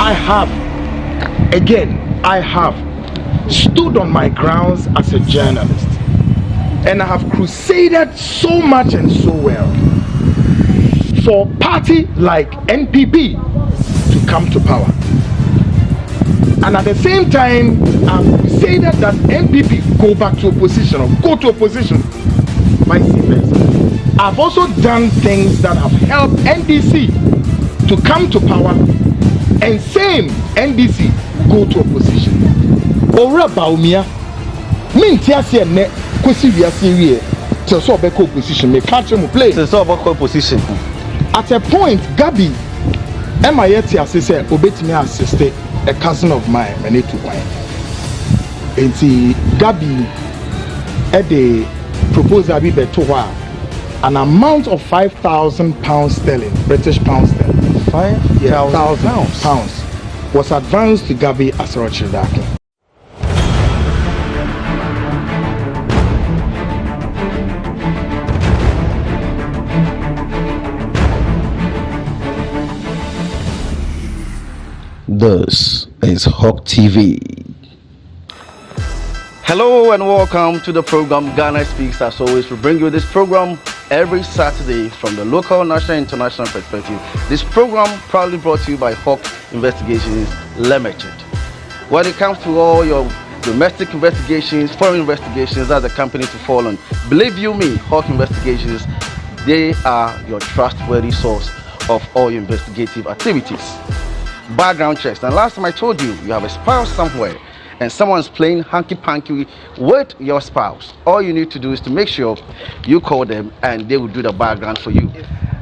I have stood on my grounds as a journalist, and I have crusaded so much and so well for party like NPP to come to power. And at the same time, I've crusaded that NPP go back to opposition or go to opposition. Vice versa. I've also done things that have helped NDC to come to power, and same NDC go to opposition. Ora Baumia, Mintia ne kwesi wiase wie to so be opposition me catch him play. So about opposition. At a point, Gabby Asare say obetimi assist a cousin of mine, Manetu Wine. And see Gabby at the proposal be to an amount of £5,000 sterling, British pounds sterling. £5,000 was advanced to Gabby Asare Otchere Darko. This is Hawk TV. Hello and welcome to the program Ghana Speaks. As always, we bring you this program every Saturday from the local, national, international perspective. This program proudly brought to you by Hawk Investigations Limited. When it comes to all your domestic investigations, foreign investigations, that's a company to follow on. Believe you me, Hawk Investigations, they are your trustworthy source of all your investigative activities. Background checks. And last time I told you, you have a spouse somewhere and someone's playing hanky-panky with your spouse. All you need to do is to make sure you call them and they will do the background for you.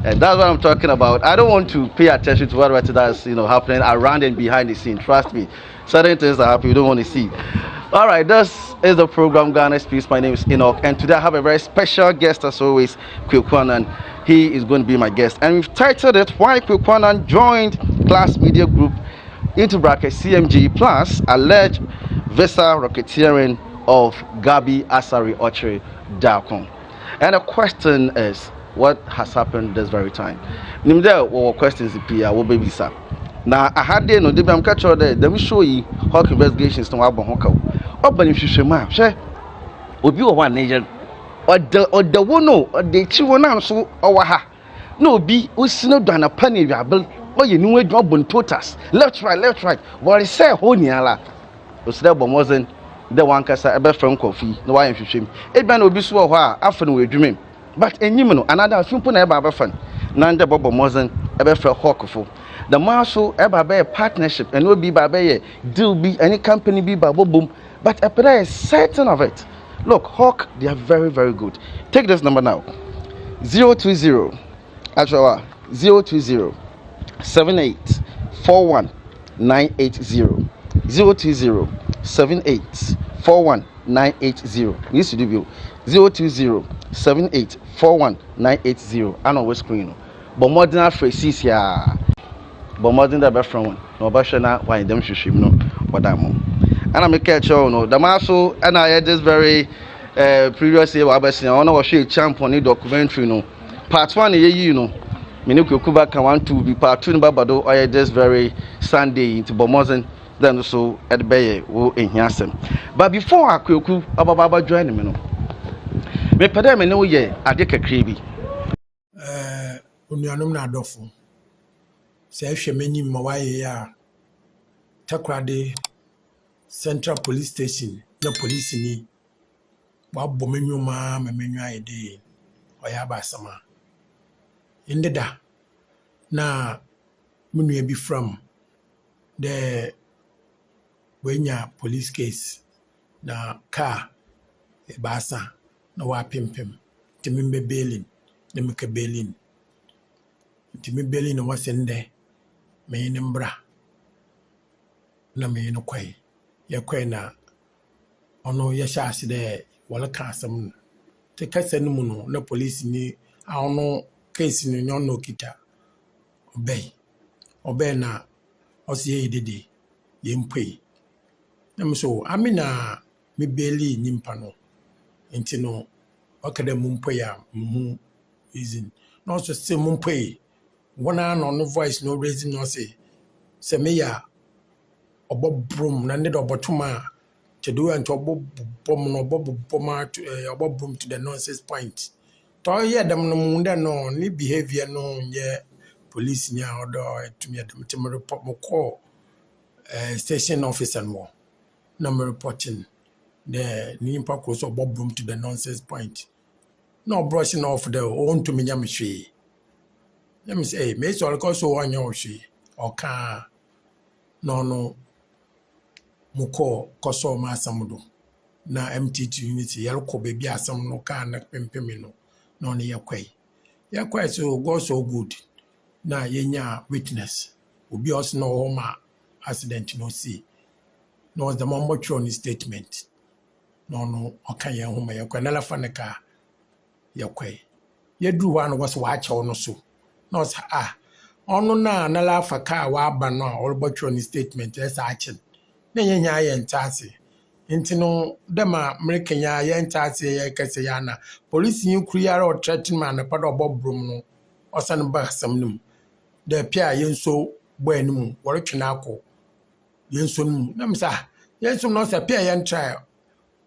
And that's what I'm talking about. I don't want to pay attention to whatever that's happening around and behind the scene. Trust me, certain things that happen you don't want to see. All right, this is the program Ghana Speaks. My name is Enoch, and today I have a very special guest as always, Kwaku Annan. He is going to be my guest, and we've titled it "Why Kwaku Annan Joined Class Media Group into bracket CMG plus alleged visa racketeering of Gabby Asare Otchere Darko." And the question is, what has happened this very time? Nimde or questions the will be visa. Now I had no debate. I'm catching there. Let me show you Hawk Investigations to Wabon Hoka. Open if you show me, share. Obi o one nation. Or the one or the chiwana so owaha. No be usino dana penny yabel. Or you know job on totas. Left right. What is say honiala? Osida bomosен the one kasa ebe from coffee. No why you shame. It ban obi so ha after we dreaming. But enyimno another simple na eba fan. Nanda bobo mozen ebe from hawkful. The marshal ever be a partnership and will be by deal be any company be by boom, but a player is certain of it. Look, Hawk, they are very, very good. Take this number now. 020 actually 020 7841 980 020 7841 980. This is the 020 7841 980. I'm on screen. But more than phrases here. But more than that, from one, no, but why them should no, what that more. And I make catch on no, the marshal and I had this very previously, I was saying, I was a champion in documentary, no, part one, Minuku Kuba can want to be part two, Babado, I had this very Sunday into Bomozen, then also at the Bay, who in Yassam. But before I could Baba join me, no, me Padam, no, yeah, I take a creepy. Unyanum na dofo. Se ehwe mani mwaye ya Takrade Central Police Station na police ni wabbo menwuma menwa ide oya basama indeda na munu bi from the wenya police case na car e basa na wa pimpim timimbe belin na meka belin timi belin no wasende me ni mbra na me no kwai ya kwai na ono ya shaasi de wala kasam te kasa no mu no na police ni ono case ni nyono kita obey na osie yidede ye mpei na mso amina me beli nimpa no enti no okada mu mpei a mu izin no so se mu mpei wana no voice no raising no say me ya obobrum na nded obotuma to do and obobom no oboboma to obobrum to the nonsense point to ye dem no munde no ni behavior no ye police nya odo to me dem to report mo call station officer no na me reporting the ni impa cross obobrum to the nonsense point no brushing off the own to me nyamhwe let me say me so call so one hwe oka no muko koso ma asamudo na MTT unity yalko baby asam no ka na pempemi no ne yakwai so go so good na yenya witness obi also no homa accident no see no the mombo on statement no oka ye homa yakwai na lafa ne ka yakwai yedru wa no was wa cha no so no ono na lafa ka wa aba no olbocho on statement esa achen na yenya ye ntase intino dema American ya ye ntase ye kese ya na police yin kriyara o threaten man pa do bobrum no osan ba samnum de pia yenso boanum wore twena akọ yenso num na msa yenso no se pia ye ntra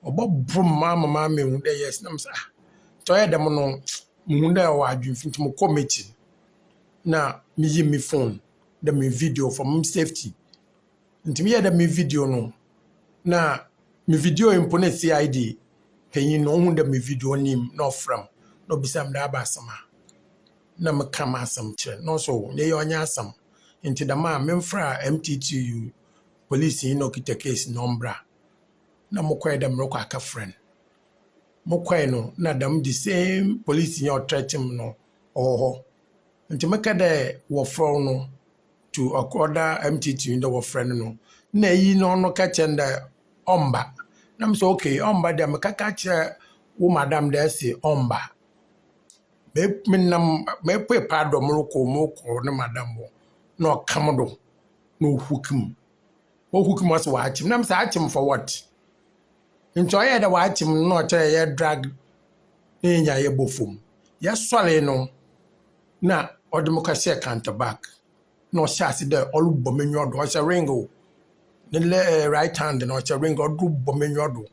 obobrum mama me hu de yes na msa to ye dem no mu de wa adwumfinti mo committee na mi yi mi phone de mi video for safety ntimi ya da mi video no na mi video impone CID penyin no hu da mi video nim no from no bisam da ba sama na me kama asam kire no so ne yo nya asam nti da ma memfra MTTU police no kita case nombra na mo kwai da mroko aka friend mo kwai no na dam the same police nya threaten no oho nti meka da wo from no to order MTT in the friend no na yi no ka chenda omba nam so okay omba dem ka che wo madam da say omba me minam me pe pardon mo ne madam wo no kamdo no hukum wo hukum as wa achim nam sa achim for what nto ye da wa achim no chere ye drag nya ye bofum ye sole no na odemokasi account back no shasi de olu bomenyo do se ringo the right hand no se ringo do bomenyo do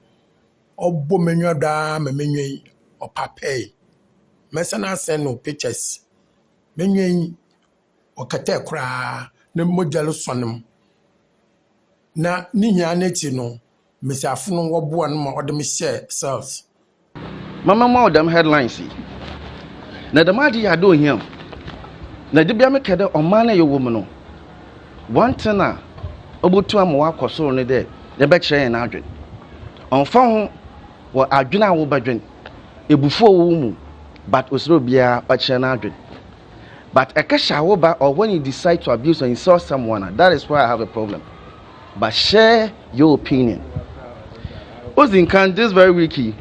obomenyo da memenyo opape mesana send no pictures menyo okate kra na modelo sonem na ninya neti no mesafo no wobo no ma odem share cells mama ma odam headlines na the madi ya do him na dibia me kede omana ye wo mu no one thing a obotu am wa kwosoro ne de ye be kire na adwen onfa ho wo adwen a wo badwen ebufu wo mu but osoro bia ba kire na adwen but ekesha wo ba or when you decide to abuse or insult someone, that is why I have a problem. But share your opinion. Ozin can this very wiki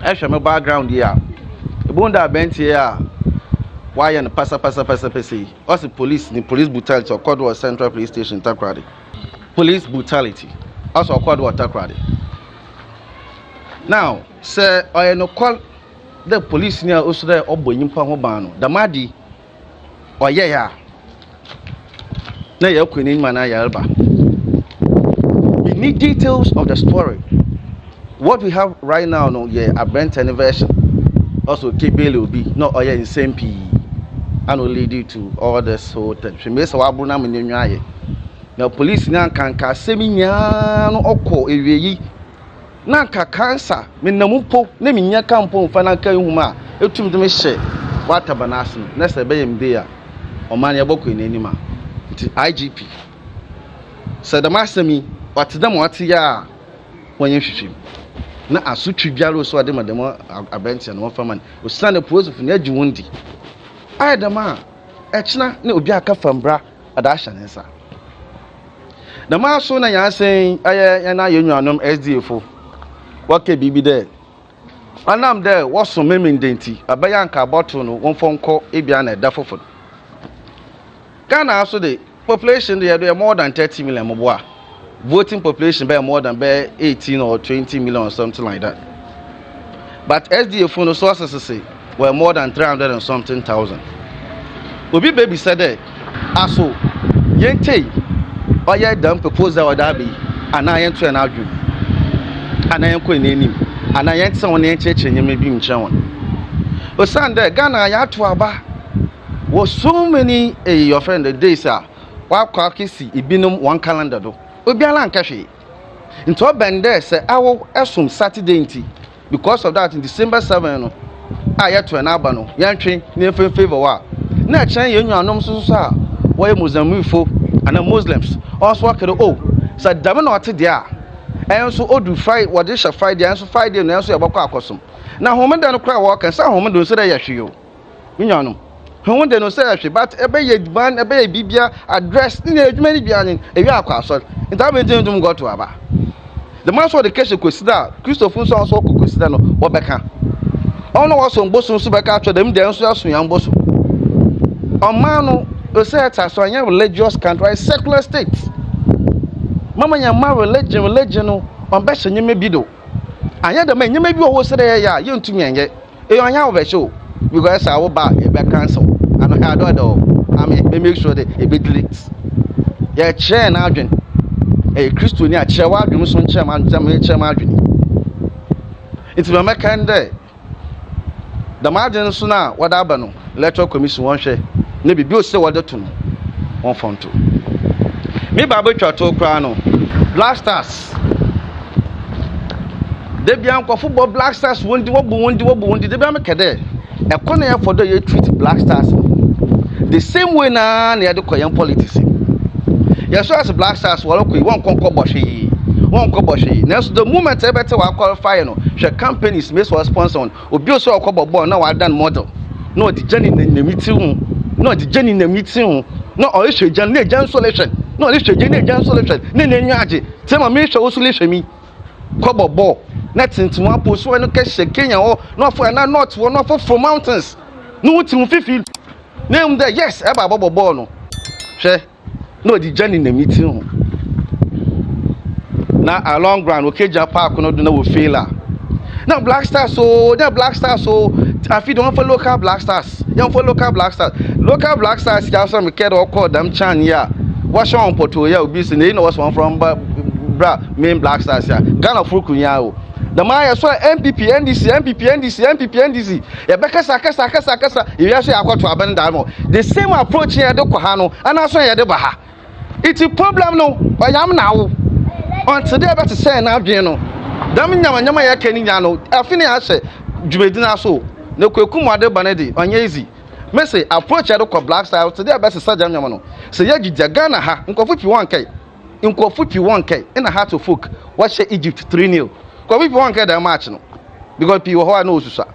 I show my background here ebonda bent here why and passa also police brutality occurred at Central Police Station Takrady. Police brutality also occurred at Takrady. Now sir I no call the police near also there obonyimpa ho ban no damadi oye ya na ya kwini man na yalba. We need details of the story. What we have right now no yeah a Brent version also Kebele will be not oye in same P and will lead you to all this whole thing. She makes our bruna minyaye. Now police nan kanka seminya no oko eweyi na kansa menamupo na minya kampo mfa na kan huma etum de me hye wata banaso na se beyem de a omane aboko enanima nti IGP sadamasemi watedam ya wonye hwehwem na asutwi biaro so ade madam abenti na wofaman osane proof na agi wondi ayedama echina na obi aka fambra adasha nsa na ma so na ya sen aye na yenuanom SDFo wake bibi de anam de woso memendenti abaya nka bottle no wonfonko ebia na da fofo Ghana also the population there more than 30 million moboa voting population by more than 18 or 20 million or something like that. But SDF no sources say were more than 300 and something thousand. Obi baby said that aso yente ɔyɛ dam proposal ɔda bi ana yɛn to na adwo ana yɛn kɔ n'anim ana yɛn tse wɔn yɛn kyerɛkyerɛ nyɛma bi nkyɛn wɔn osande Ghana yɛ ato aba was so many your friend the days wakɔ akesi ibinom one calendar do obiara anka hwee nti ɔbɛn sɛ awo ɛsom Saturday nti because of that in December 7 no a yɛto na aba no yɛntwe ne favor wa na kyɛn yɛn nuanom so a wɔyɛ Mozambifo ana Muslims also akere sɛ dam na ɔte deɛ a ɛnso odu Friday wɔde hyɛ Friday ɛnso Friday no ɛnso yɛbɛkɔ akɔsom na homeda no kora wɔka sɛ homeda nso dɛ yɛ hwe yo nuanom homeda no sɛ yɛ hwe but ɛbɛyɛ ban ɛbɛyɛ bibia address ne adwuma ni bia ne ewi akɔ asɔre ntaabɛntin dum go to aba the man so the case consider Christopher so also consider no wɔbɛka ɔno wɔso mboso nso bɛka atwa dem deɛ nso aso yan mboso ɔman no say it's a religious country, secular state. Mama ya ma religion no on beso nyeme bido. Anya the man nyeme bi wo say ya you ntumi enye. E anya wo be show because I will ba e be cancel. And I do make sure that e be delete. Ya chair na adwen. E Christo ni a chair wa adwen so chair ma adwen. It's my kind there. The margin so na wada aba no electoral commission won hwe na bibi o se wada to no won fonto me ba be twato kra no Black Stars de bia nko football Black Stars wondi de bia me kede e ko na ye fodo ye treat Black Stars the same way na ye de koyen politics ye so as Black Stars won konko bohwe now the moment I better qualify no the companies may sponsor on obi so akobobo na wa dan model no the journey na meeting no the journey na meeting no o issue journey na solution no issue journey na solution na nwa age say ma me show solution mi kobobo na tintim apo so no ka Kenya ho no for na north wo no for mountains no tin fifi name there yes e ba bobo no hwe no the journey na meeting na along ground Okeja Park no do na we failure now Black Stars so I feel don't for local Black Stars you for local Black Stars ya so me ked call them chan ya wash on poto ya obi se na was one from bra main Black Stars ya Ghana fuku ya o the man so MPP NDC ya be kasa you ya so akwato abenda no the same approach here de ko ha no ana so ya de ba ha it's a problem no oyam na wo on today about to say na adwen no dam nyama ya kani nya no afini ase dwumedina so na Kwaku Ade banedi onye easy me say approach ya ko Black Stars today about to say jam nyama no say ya gija Ghana ha nkofu pi 1k in a heart of folk watch Egypt 3-0 nkofu pi 1k that match no because people ho no susa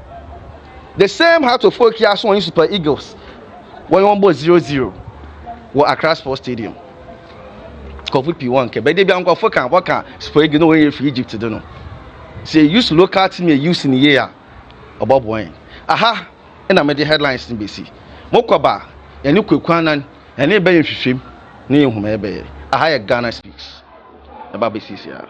the same heart of folk here so Super Eagles 1-0 wo Accra Sports Stadium Kofu P1 but they be uncle for can what can spray no way for Egypt do no say use local team use in year about boy aha na me the headlines in BC mokoba yani Kwaku Annan yani be hwehwem na ehum ebe aha ya Ghana speaks about BC here.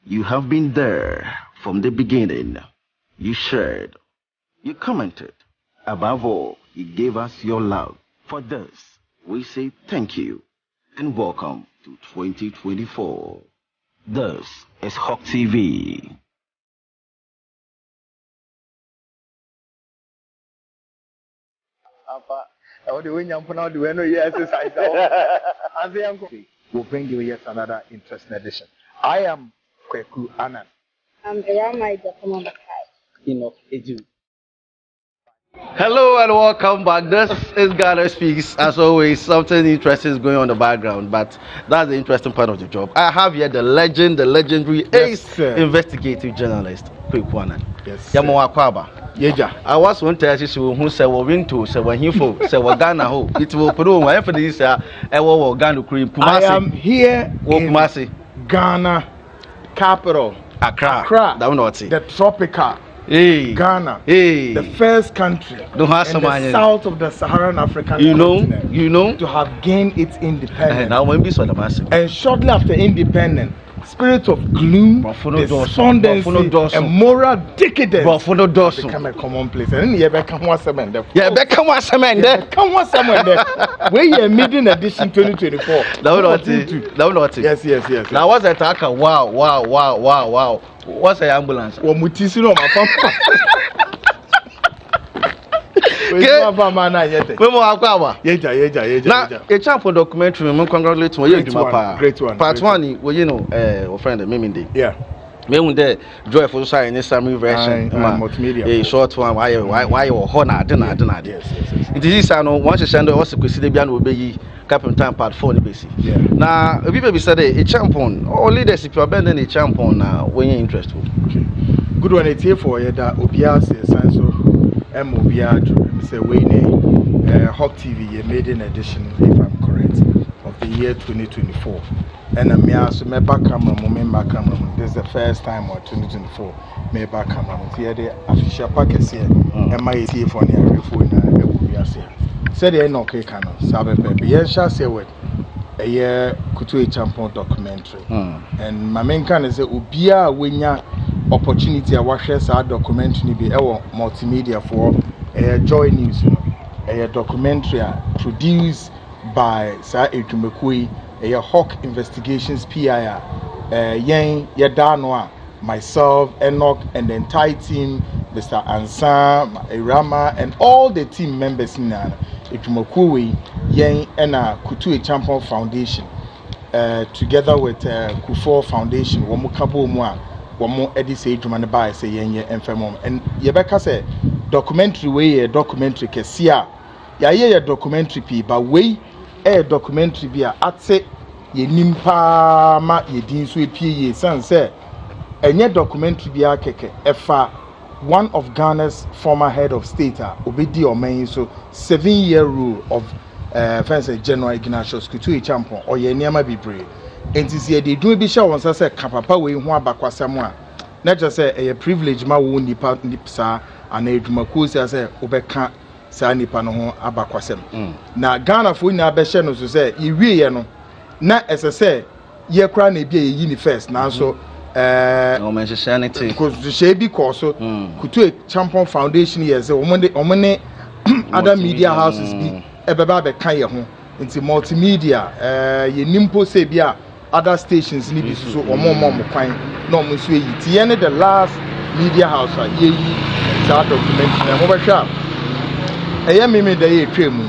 You have been there from the beginning. You shared, you commented, above all you gave us your love. For this, we say thank you and welcome to 2024. This is Hawk TV. We'll bring you yet another interesting edition. I am Kwaku Annan. I'm Rama Ijakoma Enough Edu. Hello and welcome back. This is Ghana Speaks. As always, something interesting is going on in the background, but that's the interesting part of the job. I have here the legendary ace investigative journalist, Kwaku Annan. Yes. Yamo Akwaba. Yeja. I was one tell you who say we winto, say we hifo, say we Ghana ho. It will pro. I for this ewo Ghana cream. I am here in Ghana capital, Accra. The tropical. Hey, Ghana, hey, the first country in the south of the Saharan African continent you know, to have gained its independence. Now when we saw the massive, and shortly after independence, spirit of gloom, despondency, and moral decadence become a commonplace. And you become one semen. Yeah, become one semen. Become one semen. Where you maiden edition 2024. Yes. Now what's the attacker? Wow. What's the ambulance? What mutisi no my papa. Yeja. Now, a champ on documentary, we congratulate you. Great one. Part one, well, you know, our friend, Mimindi. Yeah. Me there, joyful sign in this summary version. Multimedia. A short one. Why you honor? Dinner. Yes. It is I know once you send also consider beyond will be Captain Time Part 4 basic. Yeah. Now, people be said a champion or leadership you abandon a champion now when you're interested. Good one. It's here for you that Obia says so. Obia say Wayne Hawk TV maiden edition, if I'm correct, of the year 2024. And I'm also my back camera, this is the first time or 2024. My back camera, here the official packets here, and my here for near phone. Said the no cake cannon, Sabe Baby, yes, shall say what a year Kutu Champion documentary. And my main can is Ubia Winya opportunity. I watch our documentary be our multimedia for Joy News, a documentary produced by Sir Edumekui, a Hawk Investigations PIR, Yang Yadanoa, myself, Enoch, and the entire team, Mr. Ansam, Irama, and all the team members in Edumekui, Yang, and Kutu Champion Foundation, together with Kufor Foundation, Wamukabo Mwa. One more Eddie say to man by say and Femom. And Yebeka say documentary way a documentary Kessia. Ya documentary P, but way a documentary be a at say ye nimpa ma ye din so P ye san say. And yet documentary be a keke efa one of Ghana's former head of state Obedi Omeyin so 7-year rule of General Ignatius Kutu Champion or ye niama be brave. And to see they do be sure once I say Kapapa we who bakwasam not just say a privilege ma wo nipa nipsa and a dumaku say obeka sa nipa no ho abakwasam na Ghana fo nya be hye no so say ye wie no na as I say ye kra na bia ye ni first na so no mention sanity because the she be cause so Kutu Champion Foundation yes omone other media houses be ebeba be kan ye ho nti multimedia ye nimpo say bia other stations ni bi so omo kwan na omo so yi tie ne the last media house ye that documentary na mo be hwa meme da ye twemu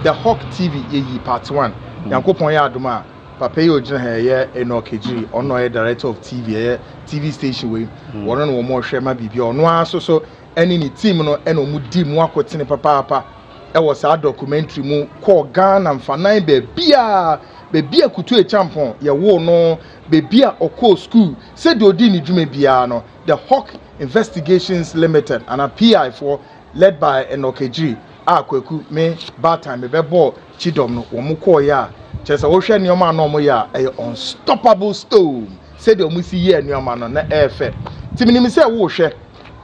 the Hawk TV ye part 1 yankopon ya adoma papa ye ogina ha ye Enoch Ejiri ono ye director of TV station we wono no mo hwe ma bibia ono aso so eni ni team no eno mu di mu akotene papa e was a documentary mu call Ghana mfanan bebia Kutu Champion ye wo no bebia oko school said odi ni dwuma bia no the Hawk Investigations Limited and a PI for led by Enoch Ejiri Kwaku me bad time be ball chidom no wo mu call ya chesa wo hwe nioma no mo ya unstoppable stone said o mu si ye nioma no na efe timinim se wo hwe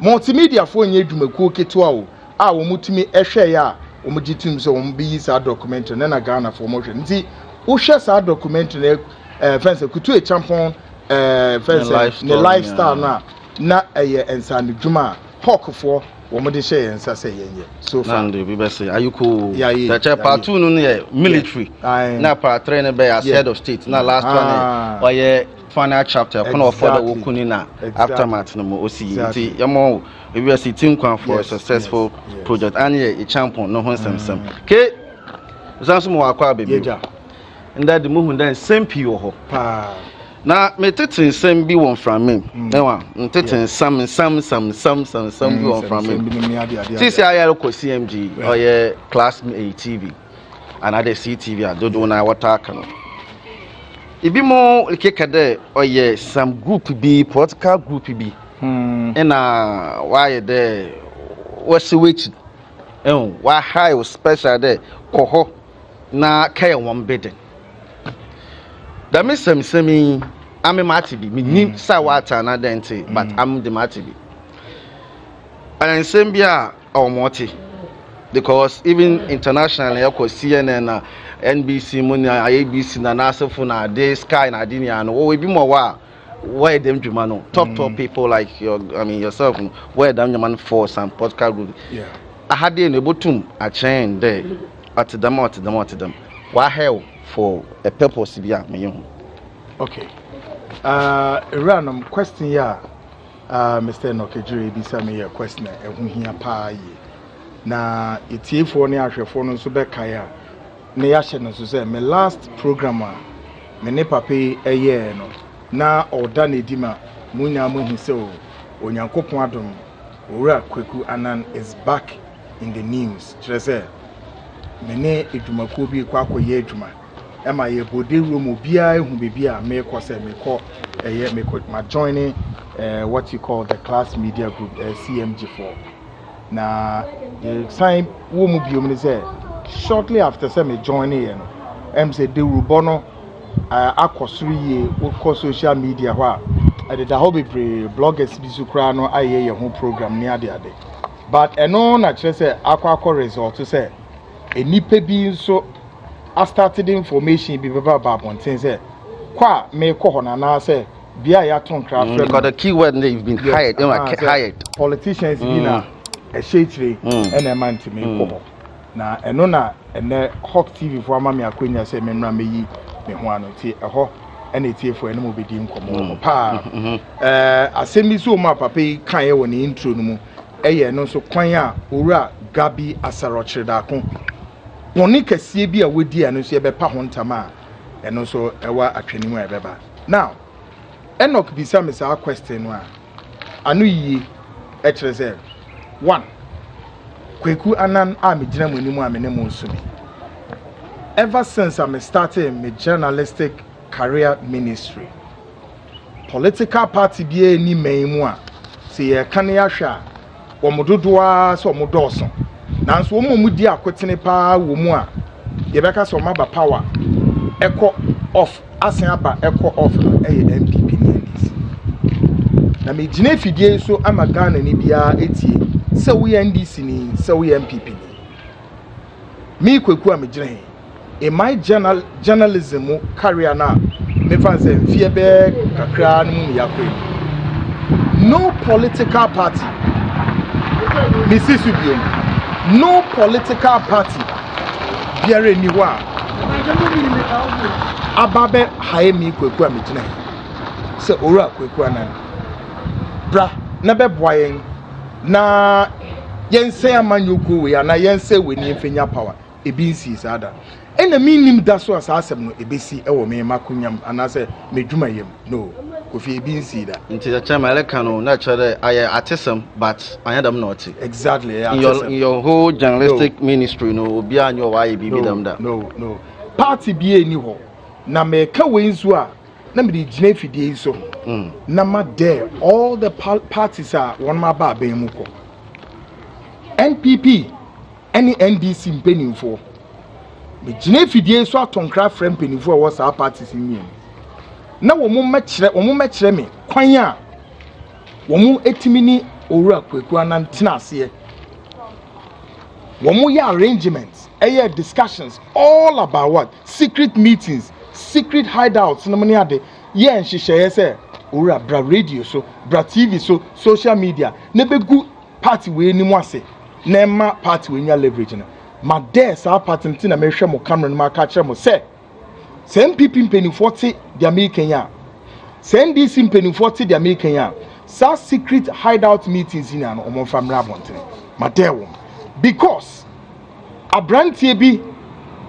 multimedia fo nye dwumakuo keto a wo mutumi ehwe ya wo mu gitum so wo bi sa documentary na Ghana for mo hwe nti wo hwe sa documentary fence Kutu Champion fence ne lifestyle na ensande dwuma Hawk for wo mo de hye ensa se yenye so far and we be say ayuko the part 2 no ne military na part 3 ne be as head of state na last one why final chapter kono for the wokuni na aftermath no mo osi nti yamo we see team kwan for a successful project and a champion no hon sem ke zanso mo akwa baby and that the movement then same pio ho na me tete nsem bi won from me na wa tete some bi won from me sisi ayalo ko CMG or ye class A TV and other CTV adodo na water kan ibi mo keka de or ye some group bi political group bi na why there was which why high special there koho na kai won beden that means semi I'm a matibi me sa water na dente but I'm the matibi and sembia or moti because even internationally yako NBC money ABC na nasefo na day sky na dinia no we bi mo wa where them Jumano top people like yourself, where them Juman for some podcast group. Yeah. I had the bottom a chain there at them. Why hell for a purpose to be at me? Okay. Random question, yeah. Mr. Nokejuri, bisa me a question, and here pa. Na iti for ne ahwefo no so be kaya na ya hye no so say me last program me ne pape eye no na oda na edima munya mo hu se o onyankopon adom owura Kwaku Annan is back in the news kire say me ne edumakuo bi kwa akoye eduma e ma ye bode room obia ehu bebia me ko say me ko eye me ko ma joining what you call the class media group CMG4. Na the sign woman be say shortly after me joining you know say the rubono akosuri ye social media wha I did a hobby bloggers bi so kra no aye your home program near the ade but eno na kire say akwa result to say enipa bi so I started information bi baba babonten say kwa me ko ho na say bia ya ton kra frame because the keyword they've been hired hired politicians bi na a shade and a man to me na eno na ene Hawk TV for ama me akwenya say me nra meyi me ho ano ti eho ene tie for ene mo bedi nkomo pa asemi so ma papa yi kan ye woni intro no mu eye no so kwan a owura Gabby Asare Otchere Darko woni kase bi a wodi ano so ye be pa ho ntama eno so ewa atwani mu ebeba now Enoch bisa me sa question wa anu yi e kire say one, Kwaku Annan me gina mo nimu me ne mo nsumi. Ever since I started my journalistic career ministry, political party bi ni maimu a se ye kan ya hwa wo mododoa so mo doso. Nanso wo mo di akotene pa wo mu a ye beka so maba power echo off asen aba echo off no MPP ni na me gina fidie so ama Ghana ni bia etie so we NDC ni so we MPP ni me Kwaku am gina in my journalism career na me fancy fie be kakra no mu yakwe no political party Mrs. Ubiom no political party biare ni wa ababe hae me Kwaku am gina so owura Kwaku Annan bra na be boyen na yense amanyoko we na yense we ni mfenya power ebi nsi sada ena minim da so asasem no ebesi ewo me makunyam anase medwuma yem no kofi ebi nsi da nti the chairman eleka no na chere aye atesem but anyadam not exactly yeah, in your whole journalistic ministry no obi anyo wa ye bibi dam da no party bi eni ho na me ka we nsu a na me di gina fidie so na ma there all the parties are one ma ba ben mu ko NPP any NDC mpenimfo me gina fidie so atonkra frem mpenimfo wo sa parties ni na wo mo mekire me kwan a wo mo etimi ni owura Kwaku Annan tenase wo mo ya arrangements discussions all about what secret meetings secret hideouts no money ade ye nhihye say owura bra radio so bra TV so social media na begu party we ni mu ase na ma party we nya leverage na ma there sa party ntina me hwe mo camera no ma ka kire mo say MPP mpenifo te the American ya NDC mpenifo te the American ya sa secret hideout meetings in an omo family abonte ma there wo because abrantie bi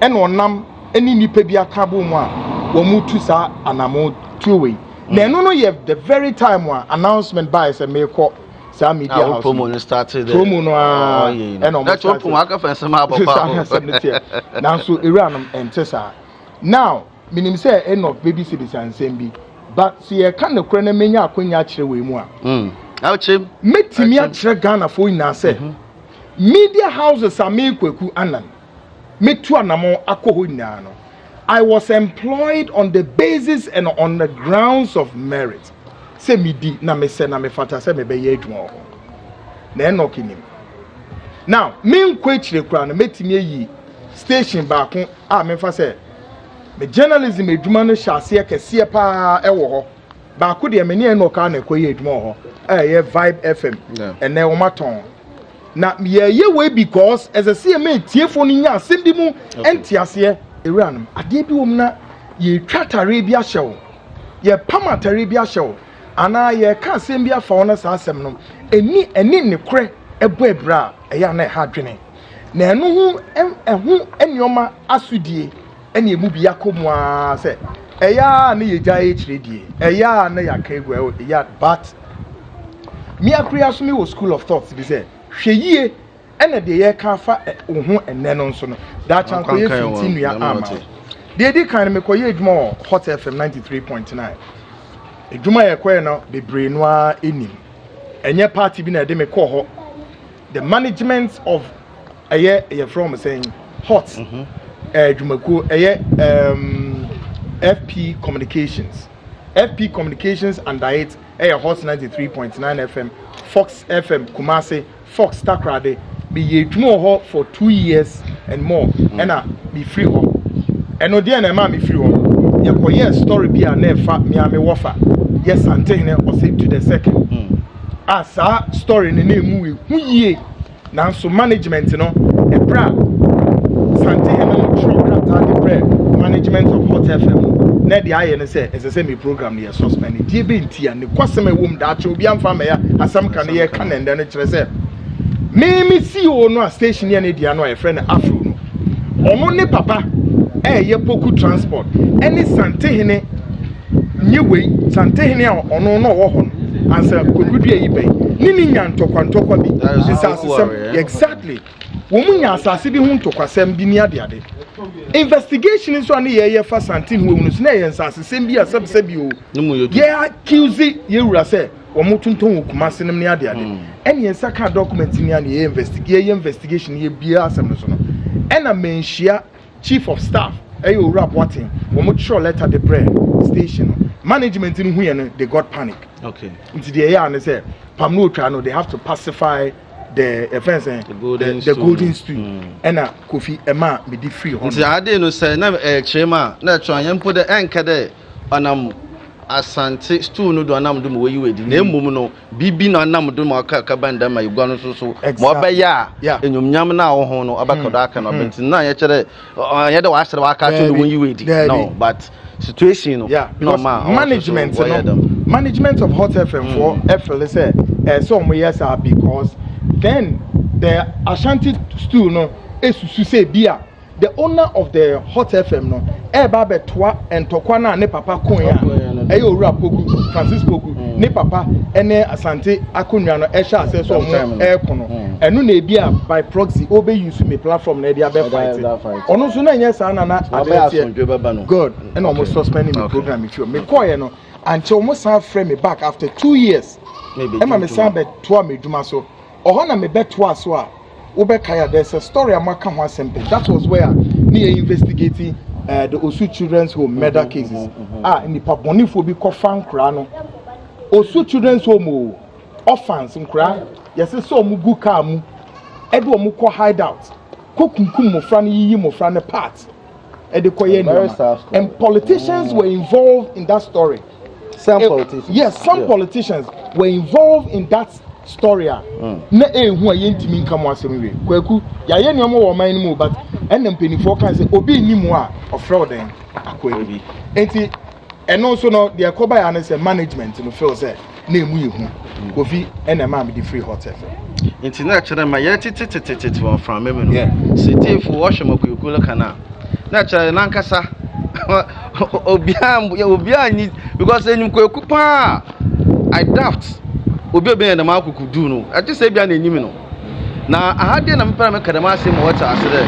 ene onam eni nipa bi akabo mu a wo mutu sa anamo tuwe na no ye the very time one announcement by say me call sa media house promo started promo no eno that promo aka fancy ma papa now so Iran entesa now minim say eno baby citizen ansem bi but see e kan no kra na menya akonya akire we mu a awchem metimi akire Ghana fo nyina say media houses are me Kwaku Annan metu anamo akoho nyina no I was employed on the basis and on the grounds of merit. Say me di na me se na me fata se me be ye adwuma ho. Na enoki nim. Now, me nkwachire kura na metimi yi station baako a me fa se me journalism adwuma no hyase kese pa e wo ho. ba ko de meni en no ka na koye adwuma ho ye Vibe FM and na wo maton na ye we because as a CMA tiefo no nya asem bi mu entiase ewuranum ade bi wom na ye twatare bi ahyew ye pamatare bi ahyew ana ye ka asem bi afa wona sa asem no eni ne kore ebo ebra eya na ha dwene na eno hu enioma asudie ene emu bi yakomu a se eya na ye gyae kiredie eya na yakegwe eya but me akria so me wo school of thoughts bi say hweyie ene de ye ka fa ho enne no nso no da chanko ye fiti nua ama de di kan me koye adwuma Hot FM 93.9 adwuma ye koye no bebre no a enim enye party bi na de me ko ho the management of eye from saying Hot adwumaku FP Communications and it Hot 93.9 FM Fox FM Kumasi Fox Takrade be ye ho for 2 years and more and be free ho and odi na ma me free ho ye koye story bi a na fa me ame wofa yes antehne o say to the second asa story ne na emu hu yie na so management no e bra santehne no trok the bread management of Hot FM na the aye ne say ese me program ne suspend die be ntia ne kwasem ewom da ache obi amfa me ya asam kan ye kan ende ne kire say me CEO no a station ne dia no a friend Afro no omo ne papa ye poku transport any santehene nyewe santehene a ono no wo ho ansa kogudu yi be ni nya ntokwa bi exactly wo munya asase bi hu ntokwasem bi ni ade investigation is one ye fa santin hu unu na ye nsase sem bi asabse bi o ye accuse ye wura say wo mutunton okumase nem ni ade ene ye saka document ni an ye investigation ye bia asem no so no ena menhia chief of staff ayo reporting wo mu show letter the bread station management in hu ye no they got panic okay nti de ye an say pam no twa no they have to pacify the offense the golden stool and Kofi Emma me di free hon nti ade no say na chema na twa yempo de enka de anam asante stool no do anam do mo yi wedi na emum no bibi no anam do mo aka banda ma igwa no so mo ba ya enyumnyam na wo ho no abakado aka no benti na ye kire ye de wa asere wa aka to no yi wedi no but situation no normal management of Hot FM for FL say so mo yes are because then the Ashanti stool no esusu say bia the owner of the Hot FM no eba betwa entokwa na ne papa kon ya eyo owura poku Francis poku ne papa ene Asante akonwa no e sha ase so mo kono enu na bia by proxy obe use me platform na dia be fight ono so na nya sa na good and almost suspending the program if you me call you no until almost have frame me back after 2 years maybe e ma me sa be to me dwuma so ohana me beto aso a wo be kaya there's a story amaka ho assemble that was where me investigating the Osu children's home murder cases nipa bonifo bi kofa nkra no Osu children's home orphans nkra yesi so mu gu car mu edo mu ko hideout ko kunkum mofra no yiyi mofra no part e de koye no and politicians were involved in that story. Some politicians were involved in that story na ehu a yentimi nka mo asem we Kwaku ya ye nneomo wo man mu but enna mpenifo kan say obi nimu a ofrod den akoebi enti eno so no de akoba ya na say management no feel say na emu yehu Kofi enna ma me di free Hot FM enti na kire ma ye tititititi won from me no sitif wo hwemakoku lo kana na kire na nkasa obi anyi because enyum Kwaku pa I doubt obi obi na makuku du no ati se bia na enyim no na ahade na mpara me kadama ase mo wata asere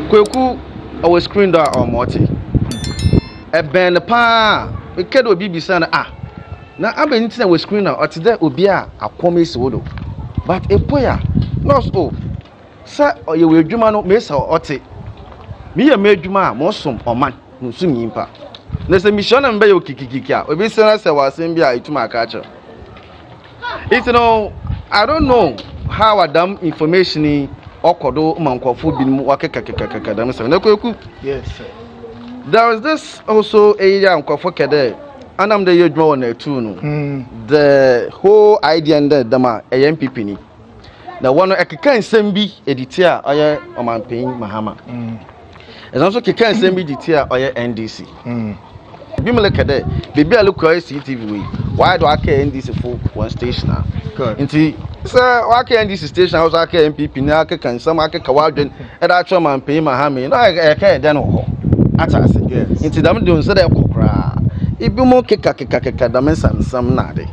Kwaku our screen door or moti e ben pa e kedo obi bisa na na abenti na we screen na oti there obi a akomesi wodo but epoya nurse sa ye we adwuma no me sa oti me ye me adwuma mo som oman nsum yimpa na se mission na mbe yo kikikiki a obi se na se wasem bia etuma aka acha. It's I don't know how Adam information okodo mankofo binum wakekekekekekadam se na Kwaku yes sir there was this also area nkofo kede and I'm the year on there too. The whole idea and the dama a MPP ni. Now one I can send be editor or man paying Mahama. And also can send be editor or NDC. Be me look at that. Baby, I look at CTV. Why do I care NDC for one station now? Good. Inti, sir, why care NDC station? How's I care MPP? Now I can some I can kawajan and I try man pay Mahama. No, I can't then. Yes. Inti them doing so that kokra. If you more kick some nade.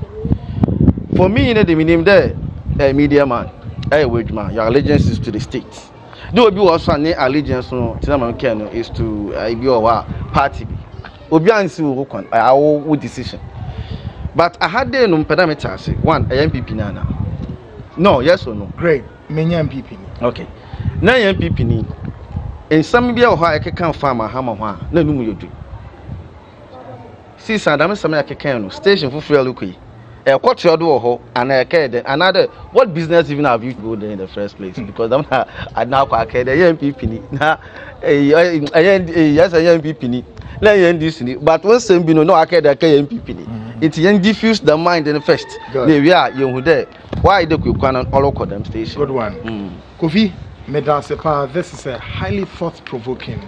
For me, the minimum there, a media man, a wage man, your allegiance is to the state. Do you also need allegiance to the is to your party? Obiansi will decision. But I had there no parameter say one a MPP nana. No, yes or no? Great. Many MPP. Okay. Now MPP ni. In some be I can farm a hammer no you do. See Sadam some I can station for free look. A quarter your door and I care another what business even have you go there in the first place? Because I now care the MPP ni. Yes a MPP ni. But once same be no I care the MPP. It diffuse the mind in the first. We are you there. Why the quick one all of them station? Good one. Kofi Medasepa, this is a highly thought-provoking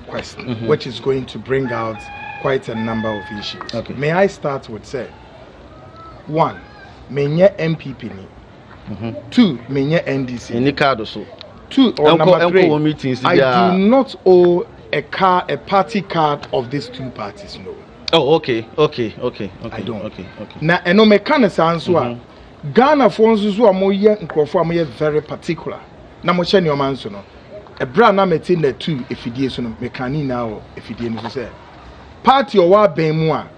question, which is going to bring out quite a number of issues. Okay. May I start with say, 1, menye MPP ni. 2, menye NDC. Any card or so. 2 or number 3. I do not owe a party card of these two parties. No. Oh, okay. I don't. Okay. Now, eno mechanics answer. Ghana phones who are more very particular. Na mo che ni o man so no. E bra na meti na 2 efidie so no mekani na o efidie no so say. Party o wa ben mu a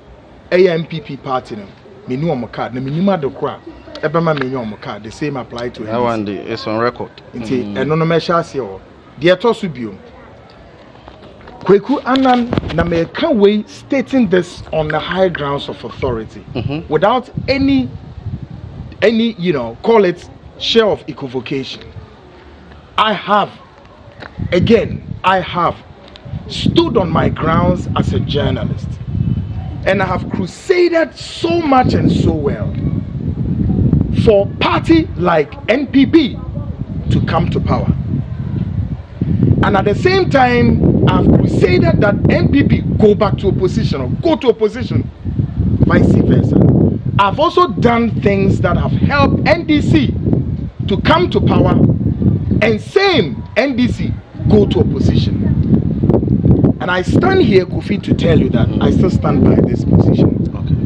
MPP party no. Me ni o card na me ni ma do kra. E be ma me ni o card. The same apply to that one day it's on record. Nti eno no me sha ase o. De to so biom. Kwaku Annan na me can we stating this on the high grounds of authority without any call it share of equivocation. I have stood on my grounds as a journalist, and I have crusaded so much and so well for party like NPP to come to power. And at the same time, I've crusaded that NPP go back to opposition or go to opposition, vice versa. I've also done things that have helped NDC to come to power, and same NDC go to opposition. And I stand here, Kofi, to tell you that I still stand by this position. Okay.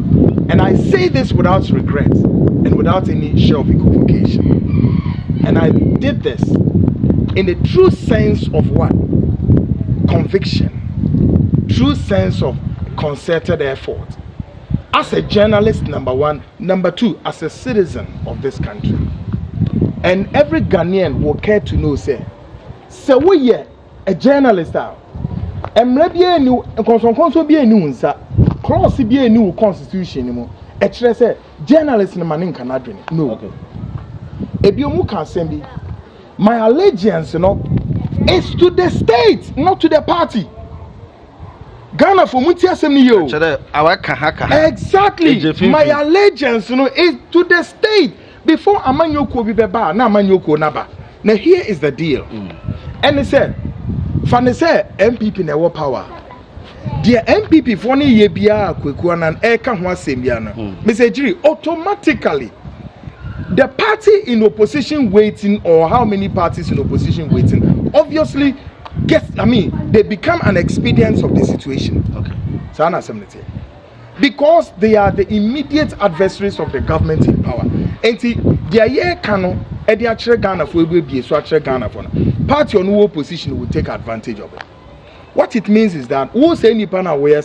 And I say this without regret and without any share of equivocation. And I did this in the true sense of what? Conviction. True sense of concerted effort. As a journalist, number 1. Number 2, as a citizen of this country. And every Ghanaian will care to know, say we are a journalist now. Emre bi enu konson bi enu nsa cross bi enu constitution ni mo e kire say journalist no man nka na dwene no okay ebi omu kan sem bi my allegiance is to the state, not to the party. Ghana for muti asem ni yo exactly my allegiance is to the state before amanyoko bi beba na amanyoko na ba. Now here is the deal. And they said Fane say MPP na wo power. The MPP for ni ye bia Kwaku Annan e ka ho asem bia no. Message automatically the party in opposition waiting, or how many parties in opposition waiting, obviously they become an expedient of the situation. Okay. So because they are the immediate adversaries of the government in power. And their year cano Eddie Asare Ghana for be so Asare Ghana for party on who opposition will take advantage of it. What it means is that who say any pan aware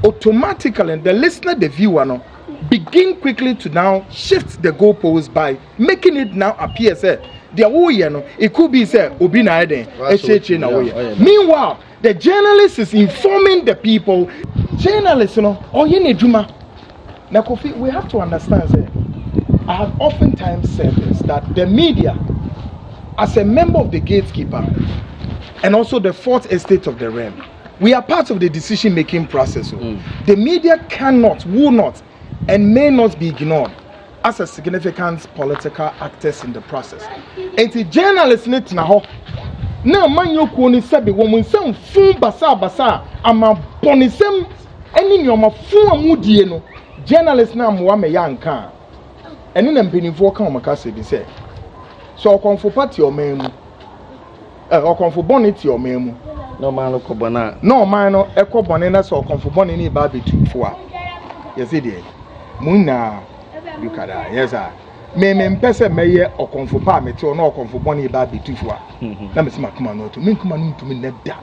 automatically the listener, the viewer begin quickly to now shift the goalposts by making it now appear say it could be say obi na eden meanwhile the journalist is informing the people. Journalists now Kofi, we have to understand say, I have oftentimes said this, that the media as a member of the gatekeeper and also the fourth estate of the realm, We are part of the decision-making process. The media cannot, will not, and may not be ignored as a significant political actors in the process. And the journalists need now. Now, man, you can say, "Woman, some fool basa, I'm a bonism, and in your phone, mudieno." Journalists now, Muame Yanka, and in them penny for Kamakasi, they say. So, come for party or memo, or come for bonnet your memo. No man, no cobana. No man, no echo bonena, so come for bonnet baby 2 4. Yes, it is. Muna, you can, yes, I. Me pese meye or come for party or no come for bonnet baby 2 4. Let me see my command to me, command to me, never.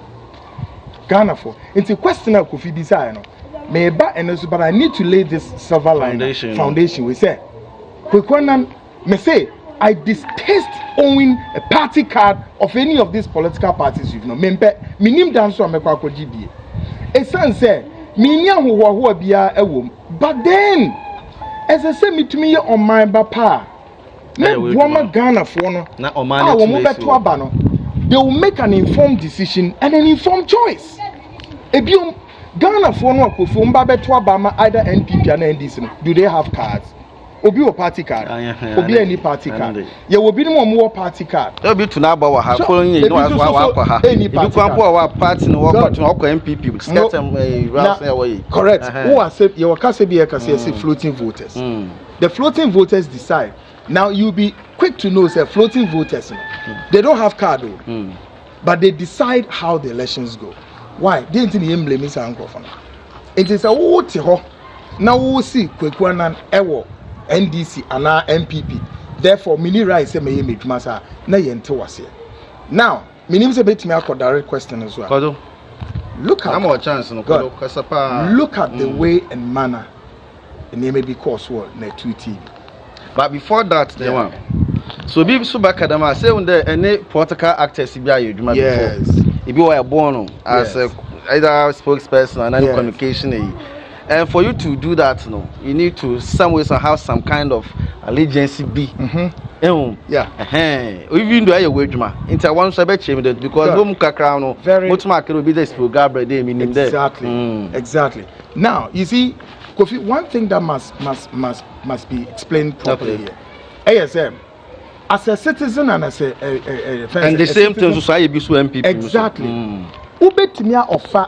Ghana for. It's a question of Kofi Bisano. May but I need to lay this silver line foundation. We say, Kwaku Annan, me say, I distaste owning a party card of any of these political parties. You know, minim dance on me Kwaku GBA. A son say, minya who biya a womb. But then, as I say, me to me on my bapa, me woman Ghana for no, na omani they will make an informed decision and an informed choice. Ebium Ghana for no from Babeto Obama either NPP and NDC. Do they have cards? Obi or party card? Obi any party card? You will be more party card. There will be to now about how following you know any party party no work to MPP set them away. Correct. Who are said you can say floating voters. The floating voters decide. Now you'll be quick to know say floating voters. They don't have card though. But they decide how the elections go. Why? They didn't even blame Mr. Uncle for now. It is a what now we see Kwaku Annan ewo NDC and now MPP. Therefore, mini right say me make masa na yente wase. Now, minim say bet me a direct question as well. Look at more chance no look at the way and manner and may be course what na 2T. But before that, the one. So be so back at them say when there any political actors be a before. If you were born as either spokesperson or any communication, and for you to do that, you need to some ways have some kind of allegiance be. Even though you wage into one subject because Bomuka crown very much market will be the Gabra day meaning exactly. Now you see, Kofi, one thing that must be explained properly here. ASM. As a citizen and as a and the same thing society be so MPP. Exactly. Ubetimia offer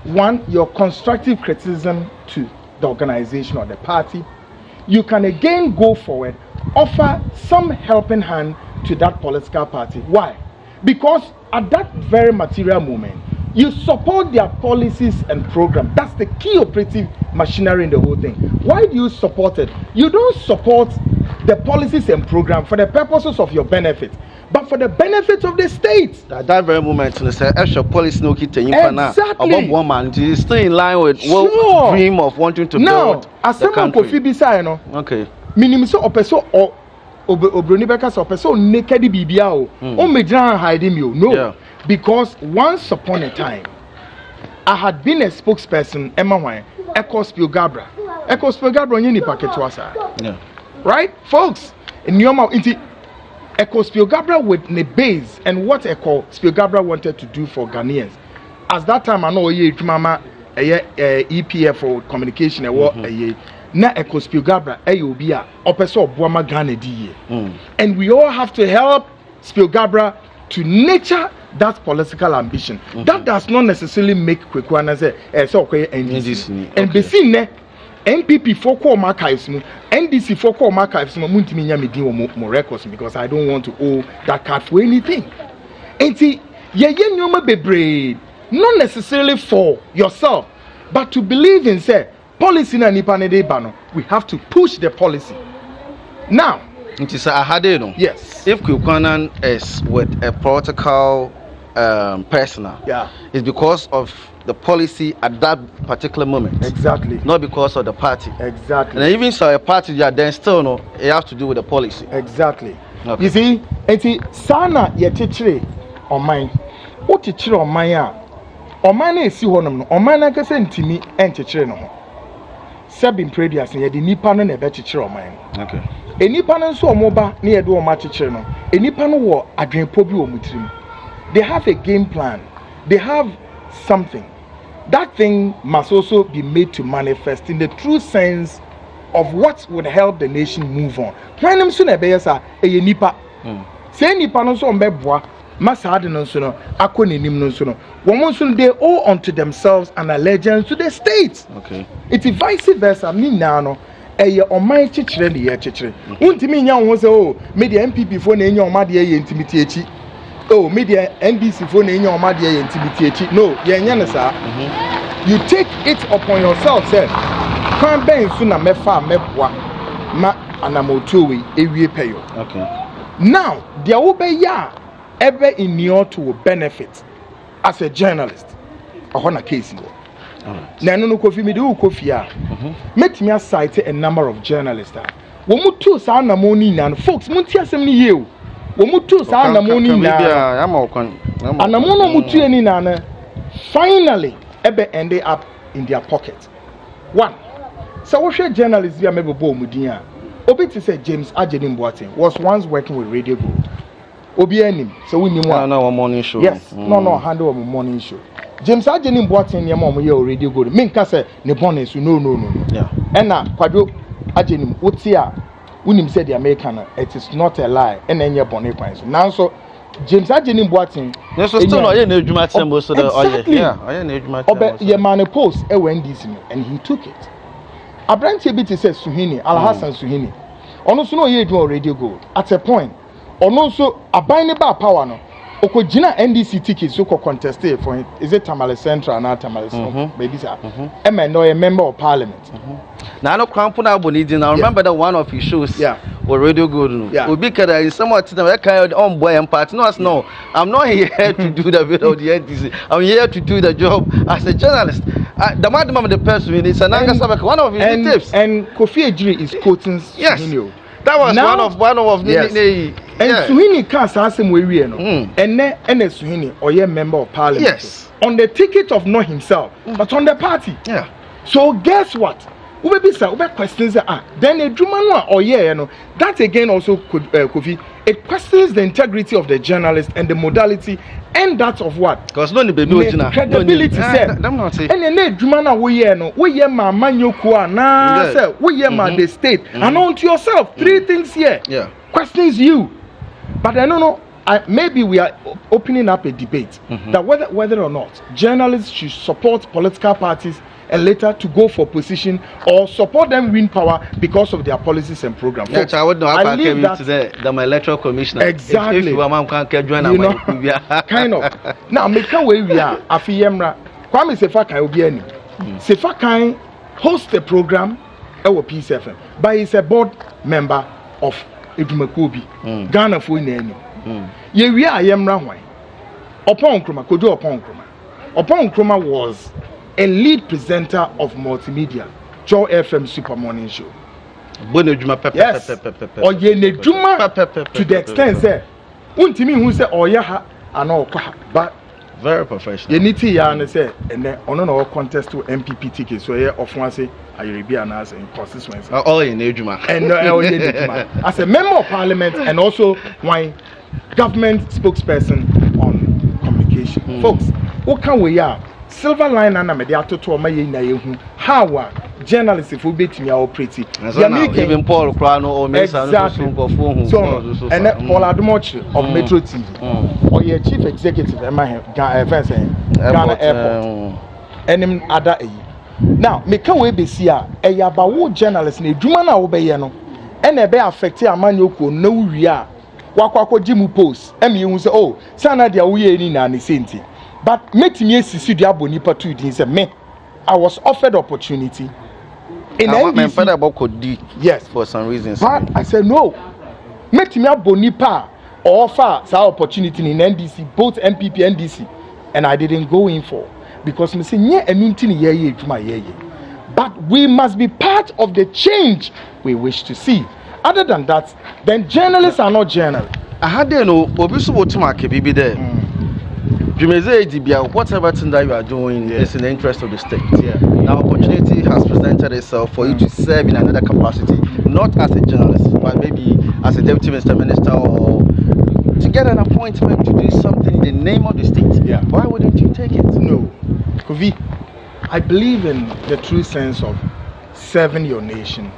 one your constructive criticism to the organization or the party. You can again go forward, offer some helping hand to that political party. Why? Because at that very material moment, you support their policies and program. That's the key operative machinery in the whole thing. Why do you support it? You don't support the policies and program for the purposes of your benefit, but for the benefit of the state. At that very moment, extra policy no kit exactly. About woman to stay in line with what dream of wanting to build the country. Okay. Minimum so opeso or obroni beka so opeso naked bibia o me gran hiding you. No. Because once upon a time, I had been a spokesperson, Emma Wine, Ecospio Gabra. Ecospio Gabra, you need packet to us. Right, folks? In your mouth, Ecospio Gabra with the base and what Ecospio Gabra wanted to do for Ghanaians. As that time, I know ye mama EPF for communication and what na Ecospio Gabra AOBA opeso Buama Ghana di. And we all have to help Spio Gabra to nurture that political ambition. That does not necessarily make Kwaku Annan say so okay and be seen NPP for call archives NDC for call archives muntimi nya medin mo records because I don't want to owe that card for anything. Enti ye nyoma bebre not necessarily for yourself but to believe in say policy na nipa ne dey ba no we have to push the policy. Now it is a hard no. Yes. If Kwaku Annan is with a political personnel, it's because of the policy at that particular moment. Exactly. Not because of the party. Exactly. And even so, a party, then still no, it has to do with the policy. Exactly. Okay. You see, it's sana ye teacher on mine. What teacher on mine? On mine is see one no. On mine I can say to me and teacher no. Seven previous and ye di nipa no na be teacher on mine. Okay. Enipa no so omoba na ye do o ma teacher no. Enipa no wo adwenpo bi o mutirim. They have a game plan. They have something, that thing must also be made to manifest in the true sense of what would help the nation move on. When I'm soon a beasa, a nipa, say nipa no so mbeboa, masade no so no, akoni nim no so no. Women soon they owe unto themselves an allegiance to the state. Okay. It is vice versa. Me now. Eye omai chichire ne ye chichire untimi nya ho se o media MPP fo na enya omade ye intimity echi oh media NDC fo na enya omade ye intimity echi no ye nya ne sa you take it upon yourself say kwan ben so na mefa meboa ma anamotowe ewie peyo. Okay. Now there will be ya ebe in your to benefit as a journalist ohona case go. Na no kofi me do kofi a metimi cite a number of journalists wo mutu sa na mo ni nan folks munti asem ni ye o wo mutu sa na mo ni na anamo no mutu ni na finally ebe ended up in their pocket. One, so we share journalists via mebebo mudin a obi ti say James Ajenim Boateng was once working with Radio Gold obi anim so we nim one no morning show. Yes, no handle a morning show. James Ajenim Boateng ne mom ye already go. Me nka say ne bonus no. Yeah. Ena Kwadu Ajenim woti a unim say the American it is not a lie and enye bone kwan so. Now so James Ajenim Boateng no so still no ye na adwuma tembo so the exactly. Yeah, oye na adwuma tembo. Obe ye man post e wen this and he took it. Abrante bi te say Suhini Alhassan Suhini. Ono so no ye do already go. At a point ono so aban ne ba power no okojina NDC ticket so ko contest for it. Is it Tamale Central and Tamale Central? Maybe sir. No a member of parliament. Now no crampo na boni din. I remember that one of his shows. Yeah. Were Radio Good. No. Yeah. Obi kada is somewhat to the kind on boy and part. No, I'm not here to do the video of the NDC. I'm here to do the job as a journalist. The madam of the person is one of his tips. And Kofi Ejiri is quoting yes. Suhini. That was now, one of yes. And Suhini can't ask him where we are no. And Suhini or a member of parliament. Yes. On the ticket of not himself, but on the party. Yeah. So guess what? Ube questions then a Jumano or that again also could Kofi. It questions the integrity of the journalist and the modality and that of what? Because no credibility said. And then Jumana we ma manyoku na say we ma the state and on to yourself. Three things here. Yeah. Questions you. But I don't know. Maybe we are opening up a debate that whether or not journalists should support political parties and later to go for position or support them win power because of their policies and programs. Yeah, I would know. I came today. I'm electoral commissioner. Exactly. If you can join, kind of. Now, make a way we are. Afiyemra. Kwame Sefakai will be any. Sefakai hosts the program at PCFM, but he's a board member of Edumakobi, Ghana for any. Ye we are Yemra. Upon Kroma, Kodo upon Kroma. Upon Kroma was a lead presenter of multimedia, Joe FM Super Morning Show. Yes. Or ye ne juma to the extent say, untimi who say oya and all but very professional. You need to and say and then on no contest to MPP tickets so here of one say I will be an answer in constituency. All in Ejuma. And as a member of parliament and also one government spokesperson on communication. Folks, what can we are? Silver line and mediato to my how journalists if we beat me operate. Even Paul Crano or exactly. So and Paul Admoch of Metro TV or your chief executive Ghana Airport and him other now make a way be see a yabawo journalist ne dwuma na wo be ye no and e be affect amanyoko no wia wakwakwo jimu post em you say oh sana dia wo ye ni na ne senti. But make me a Sisidia Bonipa to it. Me, I was offered opportunity in NDC. Yes, for some reasons. But I said no. Make me a Bonipa offer some opportunity in NDC, both MPP and NDC, and I didn't go in for because me say but we must be part of the change we wish to see. Other than that, then journalists are not journalists. I had no obisu wotumake bibi there. Whatever thing that you are doing is in the interest of the state. Yeah. Now, opportunity has presented itself for you to serve in another capacity, not as a journalist, but maybe as a deputy minister or to get an appointment to do something in the name of the state. Yeah. Why wouldn't you take it? No. Kofi, I believe in the true sense of serving your nation,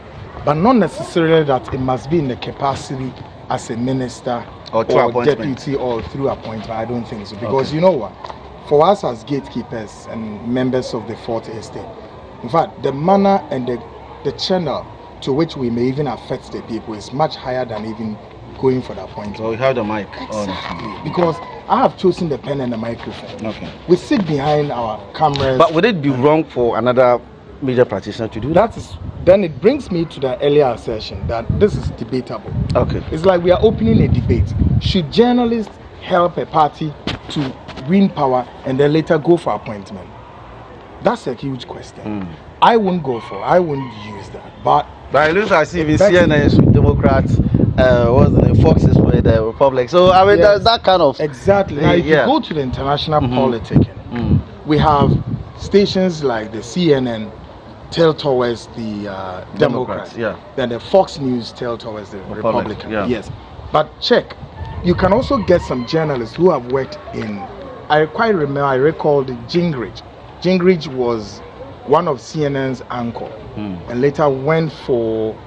but not necessarily that it must be in the capacity as a minister or deputy or through appointment. I don't think so. Because you know what? For us as gatekeepers and members of the Fourth Estate, in fact, the manner and the channel to which we may even affect the people is much higher than even going for the appointment. So we have the mic. Exactly. Because I have chosen the pen and the microphone. Okay. We sit behind our cameras. But would it be wrong for another media practitioner to do that? Then it brings me to the earlier assertion that this is debatable. Okay. It's like we are opening a debate. Should journalists help a party to win power and then later go for appointment? That's a huge question. I wouldn't use that. But it looks as if CNN is Democrats, Fox is with the Republic. So I mean, yes, that kind of exactly. Now, if you go to the international politicking, we have stations like the CNN tilt towards the Democrats. Yeah. Then the Fox News tilt towards the Republican. Yeah. Yes. But check, you can also get some journalists who have worked in. I recall the Gingrich. Gingrich was one of CNN's anchor, and later